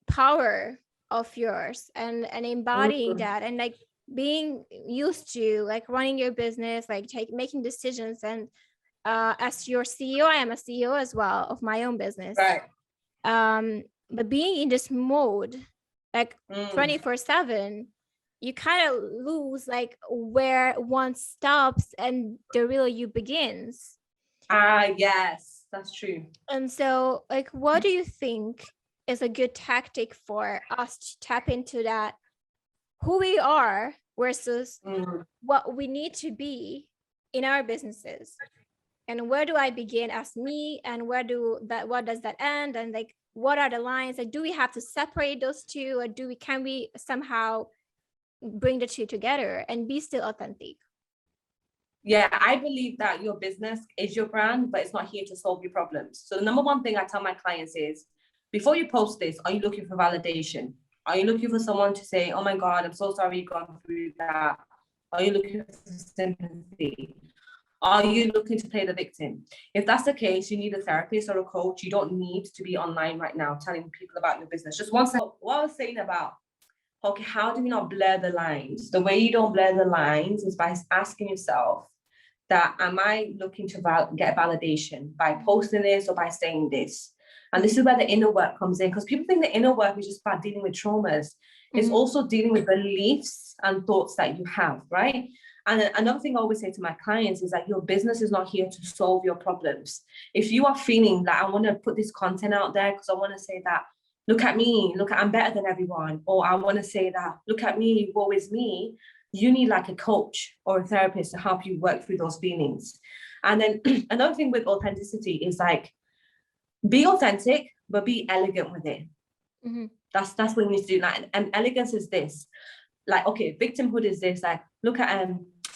power of yours and embodying that, and like being used to like running your business, like making decisions, and as your CEO, I am a CEO as well of my own business. Right. But being in this mode, like 24/7, you kind of lose like where one stops and the real you begins. Yes, that's true. And so, like, what do you think is a good tactic for us to tap into that, who we are versus what we need to be in our businesses? And where do I begin as me, and what does that end? And like, what are the lines? Like, do we have to separate those two, or can we somehow bring the two together and be still authentic? Yeah, I believe that your business is your brand, but it's not here to solve your problems. So the number one thing I tell my clients is, before you post this, are you looking for validation? Are you looking for someone to say, oh my God, I'm so sorry you've gone through that? Are you looking for sympathy? Are you looking to play the victim? If that's the case, you need a therapist or a coach. You don't need to be online right now telling people about your business. Just one second. What I was saying about, okay, how do we not blur the lines? The way you don't blur the lines is by asking yourself that, am I looking to get validation by posting this or by saying this? And this is where the inner work comes in, because people think the inner work is just about dealing with traumas. It's also dealing with beliefs and thoughts that you have, right? And another thing I always say to my clients is that your business is not here to solve your problems. If you are feeling that I want to put this content out there because I want to say that, look at me, I'm better than everyone, or I want to say that, look at me, woe is me, you need like a coach or a therapist to help you work through those feelings. And then another thing with authenticity is like, be authentic, but be elegant with it. That's what you need to do. Like, and elegance is this. Like, okay, victimhood is this. Like, look at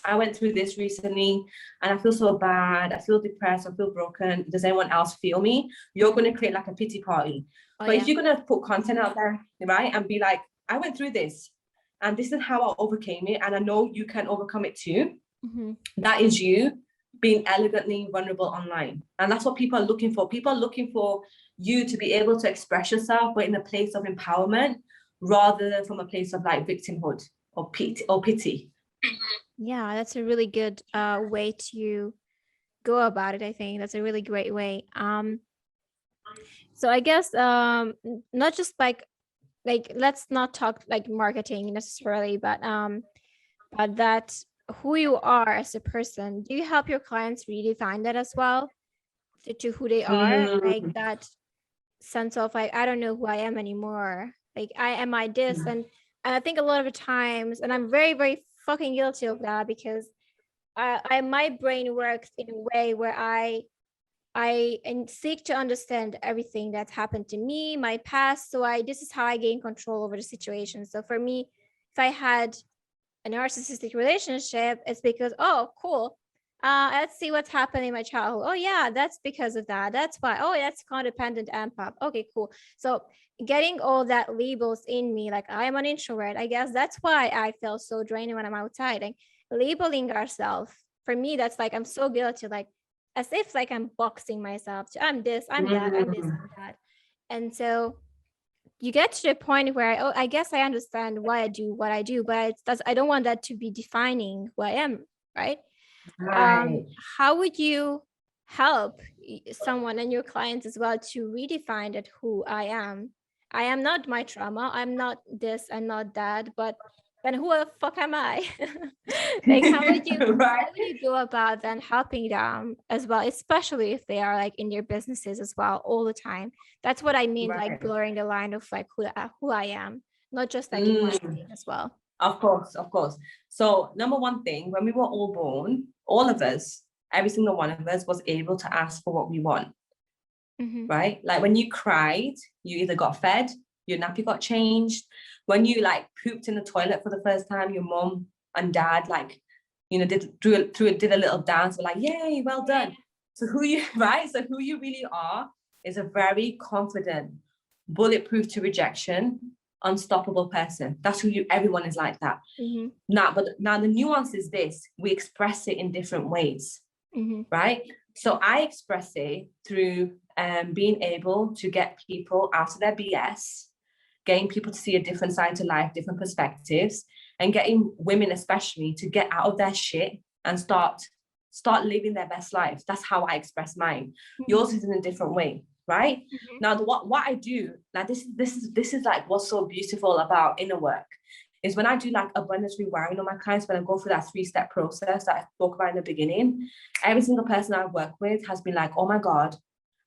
I went through this recently and I feel so bad. I feel depressed. I feel broken. Does anyone else feel me? You're going to create like a pity party. If you're going to put content out there, right, and be like, I went through this and this is how I overcame it, and I know you can overcome it too. That is you being elegantly vulnerable online. And that's what people are looking for. People are looking for you to be able to express yourself, but in a place of empowerment rather than from a place of like victimhood or pity. Yeah, that's a really good way to go about it. I think that's a really great way. So I guess not just like let's not talk like marketing necessarily, but that who you are as a person. Do you help your clients redefine that as well to who they are? Like that sense of like, I don't know who I am anymore. Like, am I this? And I think a lot of the times, and I'm very, very fucking guilty of that, because my brain works in a way where I seek to understand everything that's happened to me, my past. So this is how I gain control over the situation. So for me, if I had a narcissistic relationship, it's because, oh, cool. Let's see what's happening in my childhood. Oh yeah, that's because of that. That's why. Oh, that's codependent empath. Okay, cool. So getting all that labels in me, like I'm an introvert, I guess that's why I feel so drained when I'm outside. Like labeling ourselves, for me, that's like I'm so guilty, like as if like I'm boxing myself to I'm this, I'm that, I'm this, I'm that. And so you get to the point where, oh, I guess I understand why I do what I do, but I don't want that to be defining who I am, right? Right. How would you help someone and your clients as well to redefine that who I am? I am not my trauma. I'm not this. I'm not that. But then who the fuck am I? Like how would you go about then helping them as well, especially if they are like in their businesses as well all the time? That's what I mean, like blurring the line of like who I am, not just like in marketing as well. Of course. So number one thing, when we were all born, all of us, every single one of us was able to ask for what we want. Right? Like when you cried, you either got fed, your nappy got changed. When you like pooped in the toilet for the first time, your mom and dad like, you know, did a little dance, were like, yay, well done. So who you really are is a very confident, bulletproof to rejection, unstoppable person. That's who everyone is like that. Now the nuance is this: we express it in different ways, right? So I express it through being able to get people out of their BS, getting people to see a different side to life, different perspectives, and getting women especially to get out of their shit and start living their best life. That's how I express mine. Yours is in a different way, right? Now what I do, like this is like what's so beautiful about inner work, is when I do like abundance rewiring on my clients, when I go through that 3-step process that I spoke about in the beginning, every single person I work with has been like, oh my God,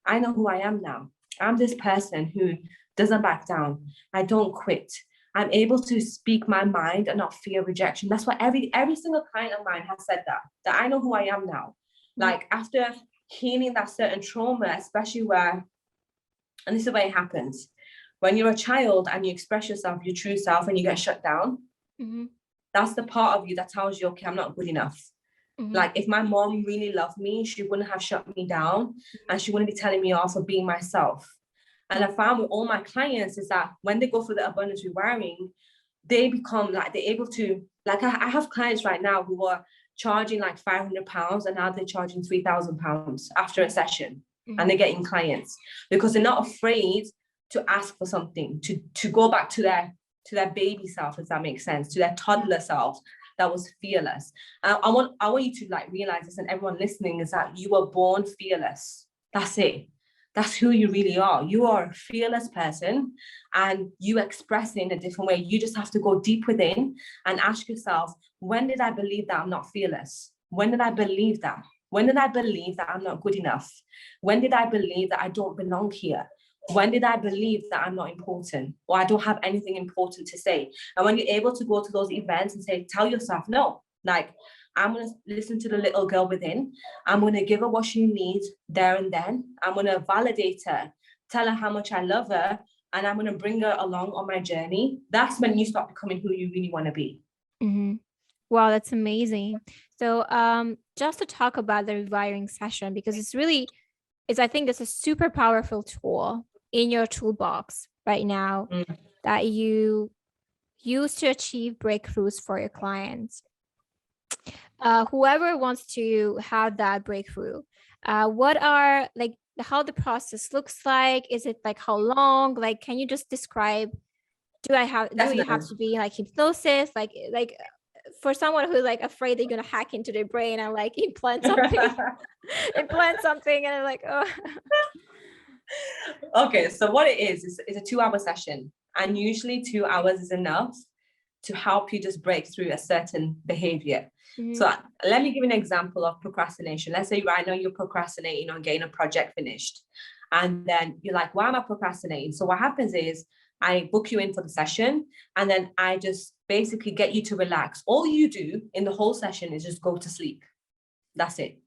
I know who I am now. I'm this person who doesn't back down. I don't quit. I'm able to speak my mind and not fear rejection. That's what every single client of mine has said, that I know who I am now. Like after healing that certain trauma, especially where, and this is where it happens, when you're a child and you express yourself, your true self, and you get shut down, that's the part of you that tells you, okay, I'm not good enough. Like if my mom really loved me, she wouldn't have shut me down, and she wouldn't be telling me off for being myself. And I found with all my clients is that when they go through the abundance rewiring, they become like, they're able to, like I have clients right now who are charging like £500 and now they're charging £3,000 after a session, and they're getting clients because they're not afraid to ask for something, to go back to their baby self, if that makes sense, to their toddler self that was fearless. I want you to like realize this, and everyone listening, is that you were born fearless. That's it. That's who you really are. You are a fearless person, and you express it in a different way. You just have to go deep within and ask yourself, when did I believe that I'm not fearless? When did I believe that? When did I believe that I'm not good enough? When did I believe that I don't belong here? When did I believe that I'm not important, or I don't have anything important to say? And when you're able to go to those events and say, tell yourself, no, like, I'm going to listen to the little girl within. I'm going to give her what she needs there and then. I'm going to validate her, tell her how much I love her, and I'm going to bring her along on my journey. That's when you start becoming who you really want to be. Wow, that's amazing. So just to talk about the rewiring session, because I think it's a super powerful tool in your toolbox right now that you use to achieve breakthroughs for your clients. Whoever wants to have that breakthrough, what are like how the process looks like? Is it like how long? Like, can you just describe? Do you have to be like hypnosis? Like for someone who's like afraid they're gonna hack into their brain and like implant something, and I'm like, oh. Okay, so what it is a 2-hour session, and usually 2 hours is enough to help you just break through a certain behavior. So let me give you an example of procrastination. Let's say right now you're procrastinating on getting a project finished, and then you're like, why am I procrastinating? So what happens is I book you in for the session, and then I just basically get you to relax. All you do in the whole session is just go to sleep. That's it.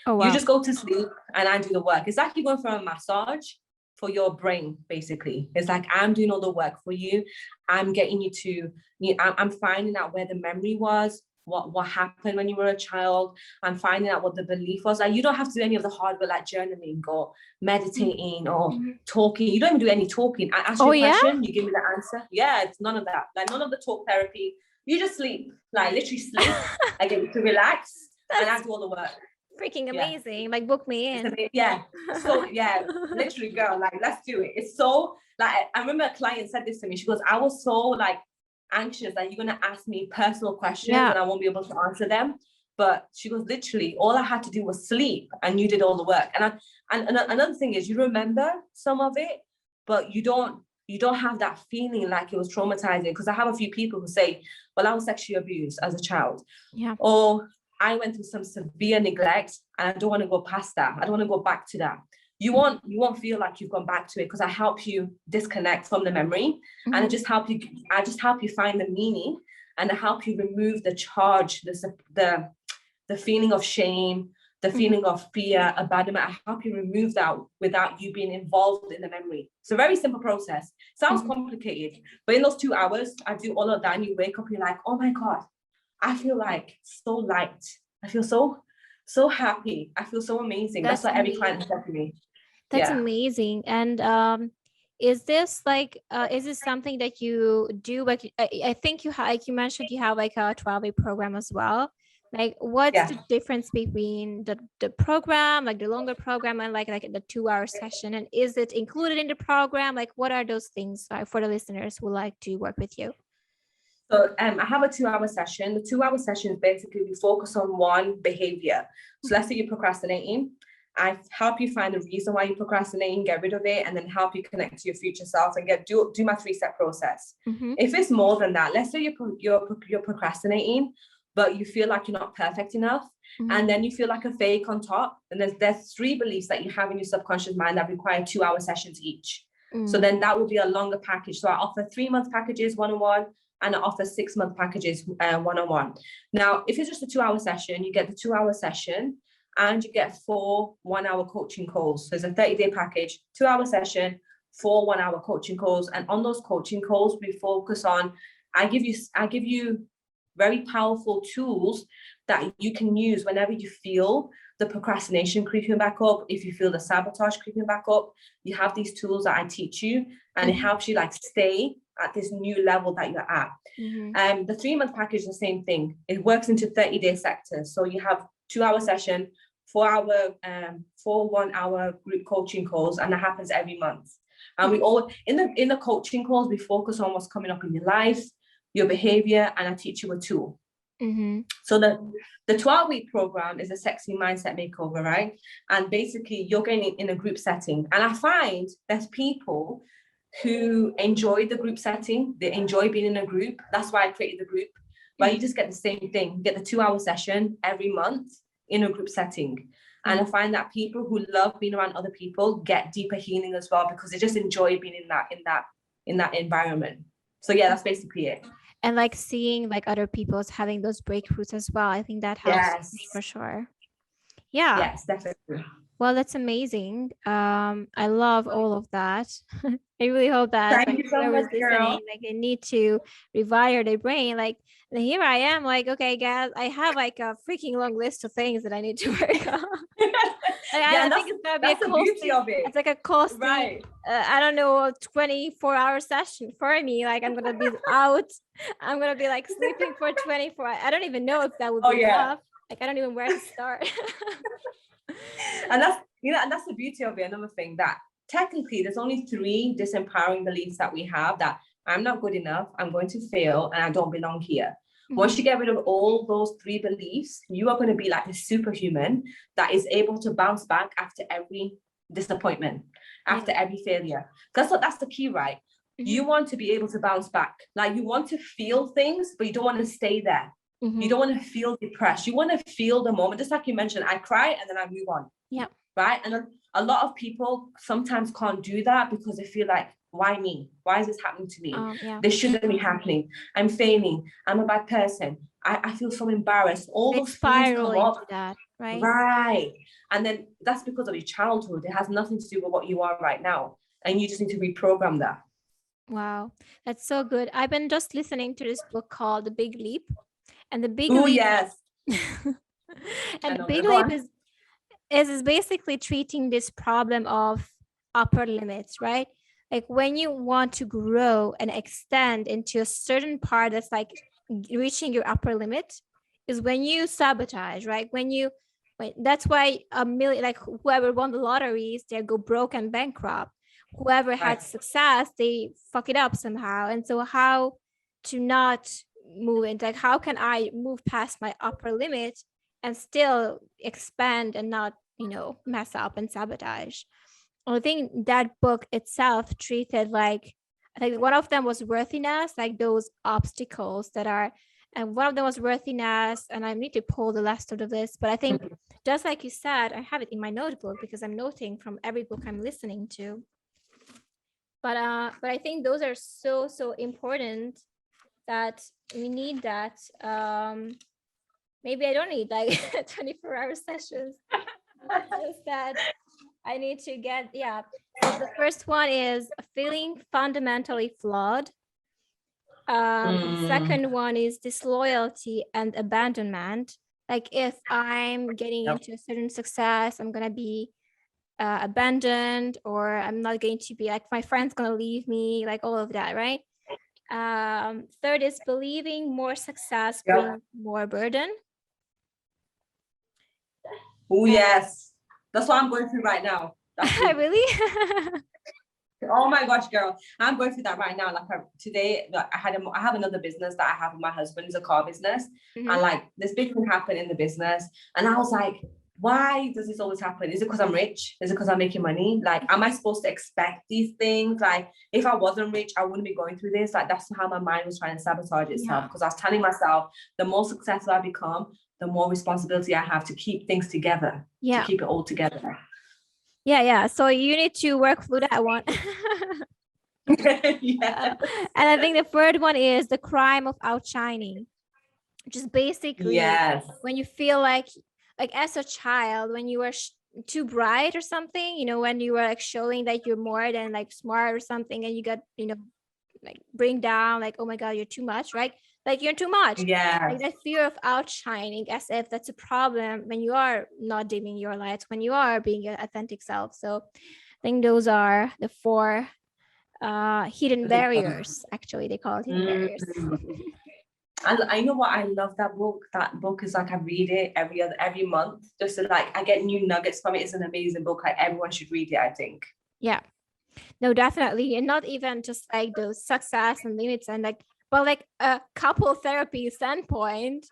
Oh, wow. You just go to sleep and I do the work. It's like you're going for a massage for your brain, basically. It's like, I'm doing all the work for you. I'm getting you to, I'm finding out where the memory was, what happened when you were a child. I'm finding out what the belief was. Like, you don't have to do any of the hard work, like journaling or meditating or talking. You don't even do any talking. I ask you a question, you give me the answer. Yeah, it's none of that. Like, none of the talk therapy. You just sleep, like literally sleep. I get you to relax and I do all the work. Freaking amazing. Like, book me in. Yeah. So yeah, literally, girl, like, let's do it. It's so, like, I remember a client said this to me. She goes, I was so like anxious that you're going to ask me personal questions and I won't be able to answer them. But she goes, literally, all I had to do was sleep and you did all the work. And another thing is, you remember some of it, but you don't have that feeling like it was traumatizing. Because I have a few people who say, well, I was sexually abused as a child. Yeah. Or I went through some severe neglect and I don't want to go past that. I don't want to go back to that. You won't feel like you've gone back to it, because I help you disconnect from the memory and I just help you find the meaning, and I help you remove the charge, the feeling of shame, the feeling of fear, abandonment. I help you remove that without you being involved in the memory. It's a very simple process. Sounds complicated, but in those 2 hours, I do all of that and you wake up, you're like, oh my God, I feel like so light. I feel so happy. I feel so amazing. That's what every client said to me. That's amazing. And is this something that you do? Like, I think like you mentioned, you have like a 12-week program as well. Like, what's the difference between the program, like the longer program, and like the 2-hour session? And is it included in the program? Like, what are those things for the listeners who like to work with you? So I have a 2-hour session. The 2-hour session is basically, we focus on one behavior. So let's say you're procrastinating. I help you find the reason why you're procrastinating, get rid of it, and then help you connect to your future self and do my 3-step process. If it's more than that, let's say you're procrastinating, but you feel like you're not perfect enough, and then you feel like a fake on top, and there's 3 beliefs that you have in your subconscious mind that require 2-hour sessions each. So then that will be a longer package. So I offer 3-month packages, 1-on-1, and I offer 6-month packages, 1-on-1. Now, if it's just a 2-hour session, you get the 2-hour session and you get 4 1-hour coaching calls. So it's a 30-day package, 2-hour session, 4 1-hour coaching calls. And on those coaching calls, we focus on, I give you very powerful tools that you can use whenever you feel the procrastination creeping back up. If you feel the sabotage creeping back up, you have these tools that I teach you, and it helps you like stay at this new level that you're at. The 3-month package is the same thing. It works into 30-day sectors. So you have 2-hour session, 4 1-hour group coaching calls, and that happens every month. And we all in the coaching calls, we focus on what's coming up in your life, your behavior, and I teach you a tool. So the 12-week program is a sexy mindset makeover, right? And basically you're getting in a group setting. And I find there's people who enjoy the group setting. They enjoy being in a group. That's why I created the group, where you just get the same thing. You get the 2-hour session every month in a group setting. And I find that people who love being around other people get deeper healing as well, because they just enjoy being in that environment. So yeah, that's basically it. And like seeing like other people's having those breakthroughs as well. I think that helps for sure. Yeah. Yes, definitely. Well, that's amazing. I love all of that. I really hope that whoever's listening, like, they need to rewire their brain. Like, and here I am, like, okay, guys, I have like a freaking long list of things that I need to work on. I think it's gonna be a costly, it's like a costly, right. I don't know, 24-hour session for me. Like, I'm gonna be out. I'm gonna be like sleeping for 24. I don't even know if that would be enough. Like, I don't even where to start. And that's the beauty of it. Another thing, that technically there's only 3 disempowering beliefs that we have: that I'm not good enough, I'm going to fail, and I don't belong here. Once you get rid of all those 3 beliefs, you are going to be like a superhuman that is able to bounce back after every disappointment, after every failure. That's the key, right? You want to be able to bounce back. Like, you want to feel things, but you don't want to stay there. You don't want to feel depressed. You want to feel the moment. Just like you mentioned, I cry and then I move on. Yeah. Right. And a lot of people sometimes can't do that because they feel like, why me? Why is this happening to me? This shouldn't be happening. I'm failing. I'm a bad person. I feel so embarrassed. All those things come up. That, right? Right. And then that's because of your childhood. It has nothing to do with what you are right now. and you just need to reprogram that. Wow, that's so good. I've been just listening to this book called The Big Leap, and the Big Oh Leap, yes. and the Big Leap is basically treating this problem of upper limits, right? Like when you want to grow and extend into a certain part that's like reaching your upper limit, is when you sabotage, right? That's why like whoever won the lotteries, they go broke and bankrupt. Whoever had success, they fuck it up somehow. And so how to not move into, like, how can I move past my upper limit and still expand and not, mess up and sabotage? I think that book itself treated, like, I think one of them was worthiness, like those obstacles that are, and one of them was worthiness, and I need to pull the rest of the list. But I think just like you said, I have it in my notebook because I'm noting from every book I'm listening to. But I think those are so important that we need that. Maybe I don't need like 24-hour sessions. Just that I need to get, yeah. So the first one is feeling fundamentally flawed. The second one is disloyalty and abandonment. Like if I'm getting into a certain success, I'm gonna be abandoned, or I'm not going to be, like, my friend's gonna leave me, like all of that, right? Third is believing more success brings more burden. Oh have that's what I'm going through right now. Really? Oh my gosh, girl, I'm going through that right now. Like today, I have another business that I have with my husband. It's a car business, and like this big thing happened in the business, and I was like, why does this always happen? Is it because I'm rich? Is it because I'm making money? Like, am I supposed to expect these things? Like, if I wasn't rich, I wouldn't be going through this. Like, that's how my mind was trying to sabotage itself, because I was telling myself, the more successful I become, the more responsibility I have to keep things together, to keep it all together. Yeah. So you need to work through that one. And I think the third one is the crime of outshining, which is basically when you feel like as a child, when you were too bright or something, when you were like showing that you're more than like smart or something, and you got, like bring down, like, oh my God, you're too much, right? Like you're too much. Like that fear of outshining, as if that's a problem when you are not dimming your lights, when you are being your authentic self. So I think those are the 4 hidden barriers. Actually, they call it hidden barriers. I know what, I love that book. That book is like, I read it every month, just so like I get new nuggets from it. It's an amazing book. Like everyone should read it, I think. Yeah. No, definitely. And not even just like those success and limits and like, but like a couple therapy standpoint,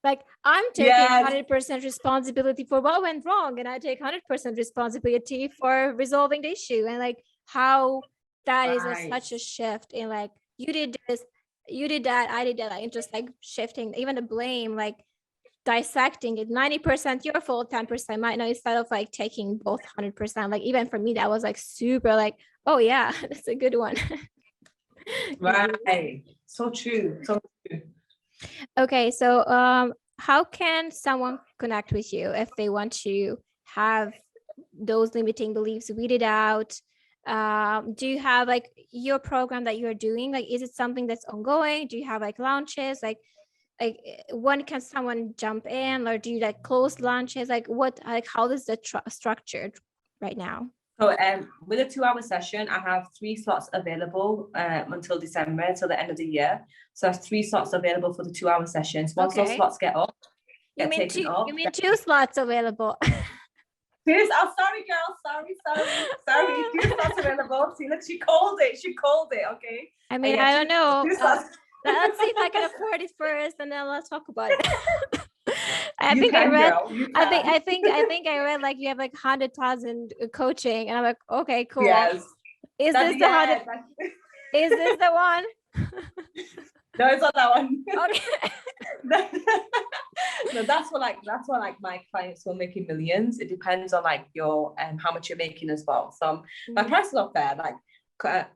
like I'm taking 100% responsibility for what went wrong, and I take 100% responsibility for resolving the issue. And like how that is such a shift in, like, you did this, you did that, I did that, like just like shifting even the blame, like dissecting it, 90% your fault, 10% mine. No, instead of like taking both 100%. Like even for me, that was like super like, oh yeah, that's a good one. Right. So true. Okay, so how can someone connect with you if they want to have those limiting beliefs weeded out? Do you have like your program that you're doing? Like, is it something that's ongoing? Do you have like launches? Like when can someone jump in, or do you like close launches? Like how is the structured right now? So with a 2-hour session, I have 3 slots available until December, till the end of the year. So I have 3 slots available for the 2-hour sessions. Once those slots get up, you mean 2 slots available? Please, oh, sorry, girl. Sorry. 2 slots available. See, look, she called it. Okay. I mean, I don't know. Let's see if I can afford it first, and then let's talk about it. I think I read like you have like 100,000 coaching, and I'm like, okay, cool. Yes. Is this the one? No, it's not that one. Okay. No, that's what like my clients who are making millions. It depends on like your how much you're making as well. So my prices are fair. Like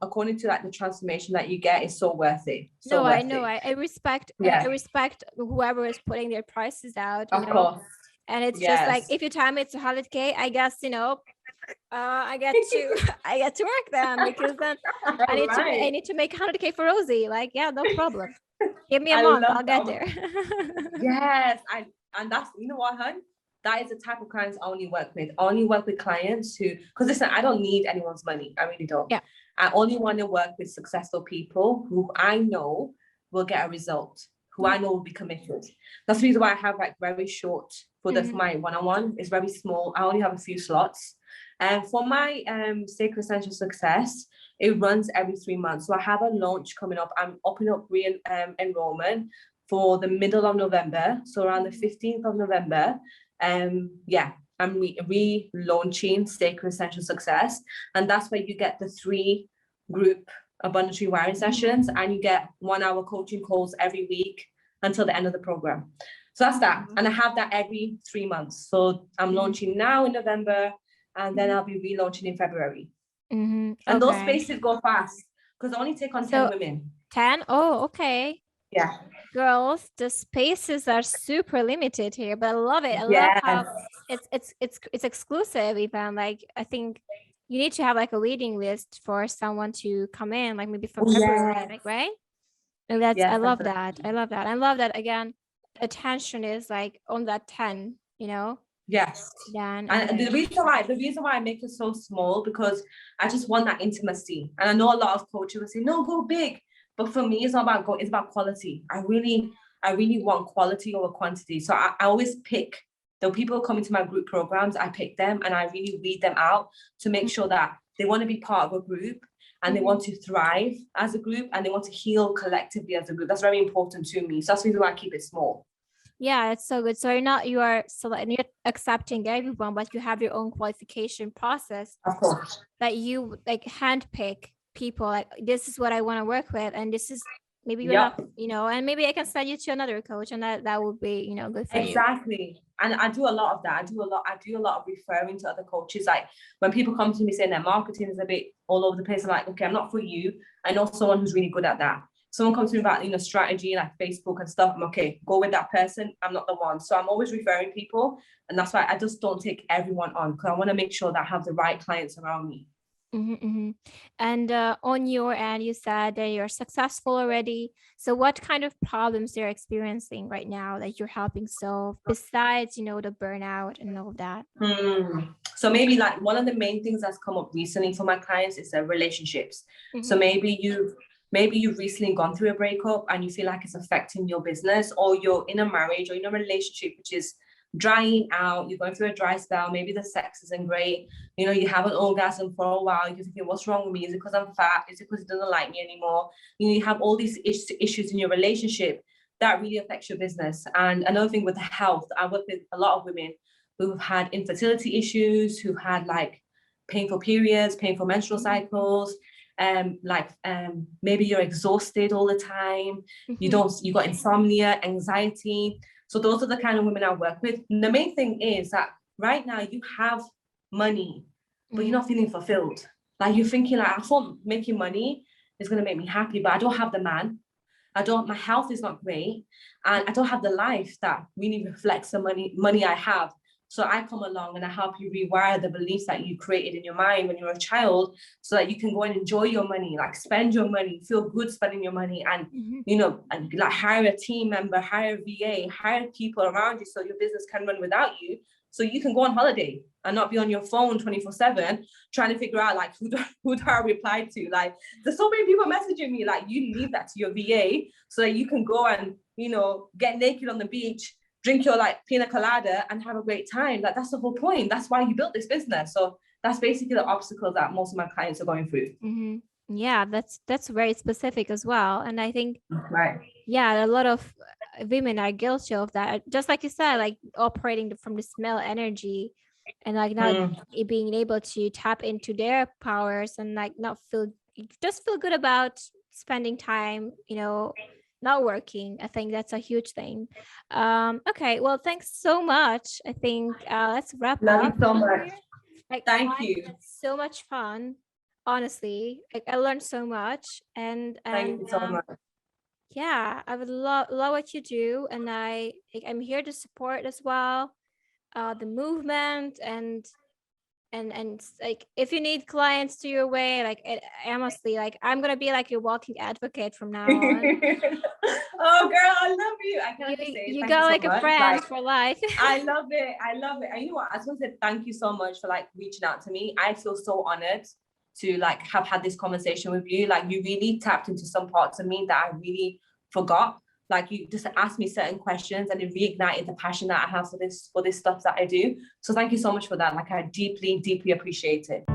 according to like the transformation that you get is so worth it. I know. I respect. I respect whoever is putting their prices out. Of course. And it's just like, if you tell me it's 100K, I guess I get to work then, because then I need to make 100K for Rosie. Like, yeah, no problem. Give me a month, I'll get there. Yes, and that's, you know what, hun? That is the type of clients I only work with. I only work with clients who, because listen, I don't need anyone's money. I really don't. Yeah. I only want to work with successful people who I know will get a result, who I know will be committed. That's the reason why I have like very short for my one-on-one. It's very small. I only have a few slots. And for my Sacred Essential Success, it runs every 3 months. So I have a launch coming up. I'm opening up enrollment for the middle of November. So around the 15th of November. I'm relaunching Sacred Essential Success. And that's where you get the 3 group abundance rewiring sessions, and you get 1 hour coaching calls every week until the end of the program. So that's that. And I have that every 3 months. So I'm launching now in November, and then I'll be relaunching in February. And those spaces go fast because I only take on 10 women. 10? Oh, okay. Yeah. Girls, the spaces are super limited here, but I love it. I love how it's exclusive even. Like, I think you need to have like a waiting list for someone to come in, like maybe from February, like, right? And that's, I love that. I love that. I love that, again, attention is like on that 10, you know? Yes. Then and the reason why I make it so small, because I just want that intimacy. And I know a lot of coaches will say, no, go big. But for me, it's not about it's about quality. I really want quality over quantity. So I always pick the people who come into my group programs. I pick them and I really weed them out to make sure that they want to be part of a group, and they want to thrive as a group, and they want to heal collectively as a group. That's very important to me. So that's the reason why I keep it small. Yeah, it's so good. So you're accepting everyone, but you have your own qualification process. Of course. That you like handpick people, like, this is what I want to work with, and this is maybe you're not, you know, and maybe I can send you to another coach, and that would be, you know, good for you. Exactly. And I do a lot of that. I do a lot of referring to other coaches. Like, when people come to me saying their marketing is a bit all over the place, I'm like, okay, I'm not for you. I know someone who's really good at that. Someone comes to me about, you know, strategy like Facebook and stuff. I'm okay, go with that person. I'm not the one. So I'm always referring people. And that's why I just don't take everyone on, because I want to make sure that I have the right clients around me. And on your end, you said that you're successful already. So what kind of problems you're experiencing right now that you're helping solve, besides, you know, the burnout and all of that? So maybe like one of the main things that's come up recently for my clients is their relationships. So maybe you've recently gone through a breakup and you feel like it's affecting your business, or you're in a marriage or in a relationship which is drying out, you're going through a dry spell, maybe the sex isn't great, you know, you haven't orgasmed for a while, you're thinking, what's wrong with me? Is it because I'm fat? Is it because he doesn't like me anymore? You know, you have all these issues in your relationship that really affects your business. And another thing with the health, I work with a lot of women who've had infertility issues, who've had like painful periods, painful menstrual cycles, maybe you're exhausted all the time, you got insomnia, anxiety. So those are the kind of women I work with. And the main thing is that right now you have money, but you're not feeling fulfilled. Like, you're thinking like, I thought making money is going to make me happy, but I don't have the man. My health is not great, and I don't have the life that really reflects the money I have. So I come along and I help you rewire the beliefs that you created in your mind when you were a child, so that you can go and enjoy your money, like spend your money, feel good spending your money, and you know, and like hire a team member, hire a VA, hire people around you so your business can run without you. So you can go on holiday and not be on your phone 24/7 trying to figure out like who do I reply to. Like, there's so many people messaging me, like, you leave that to your VA so that you can go and, you know, get naked on the beach, drink your like pina colada and have a great time. Like, that's the whole point. That's why you built this business. So that's basically the obstacles that most of my clients are going through. Yeah, that's very specific as well. And I think, right, yeah, a lot of women are guilty of that. Just like you said, like operating from this male energy, and like not being able to tap into their powers, and like not feel good about spending time, you know, not working. I think that's a huge thing. Okay, well, thanks so much. I think let's wrap Love up. you so much. Like, Thank you. So much fun. Honestly, like, I learned so much, and Thank you so much. Yeah, I would love what you do, and I'm here to support as well, the movement, and and like if you need clients to your way, like honestly, like I'm gonna be like your walking advocate from now on. Oh girl, I love you. I can't just say You thank got you so like a much. friend Like, for life. I love it. I love it. And you know what? I just want to say thank you so much for like reaching out to me. I feel so honored to like have had this conversation with you. Like you really tapped into some parts of me that I really forgot. Like you just asked me certain questions and it reignited the passion that I have for this stuff that I do. So thank you so much for that. Like I deeply, deeply appreciate it.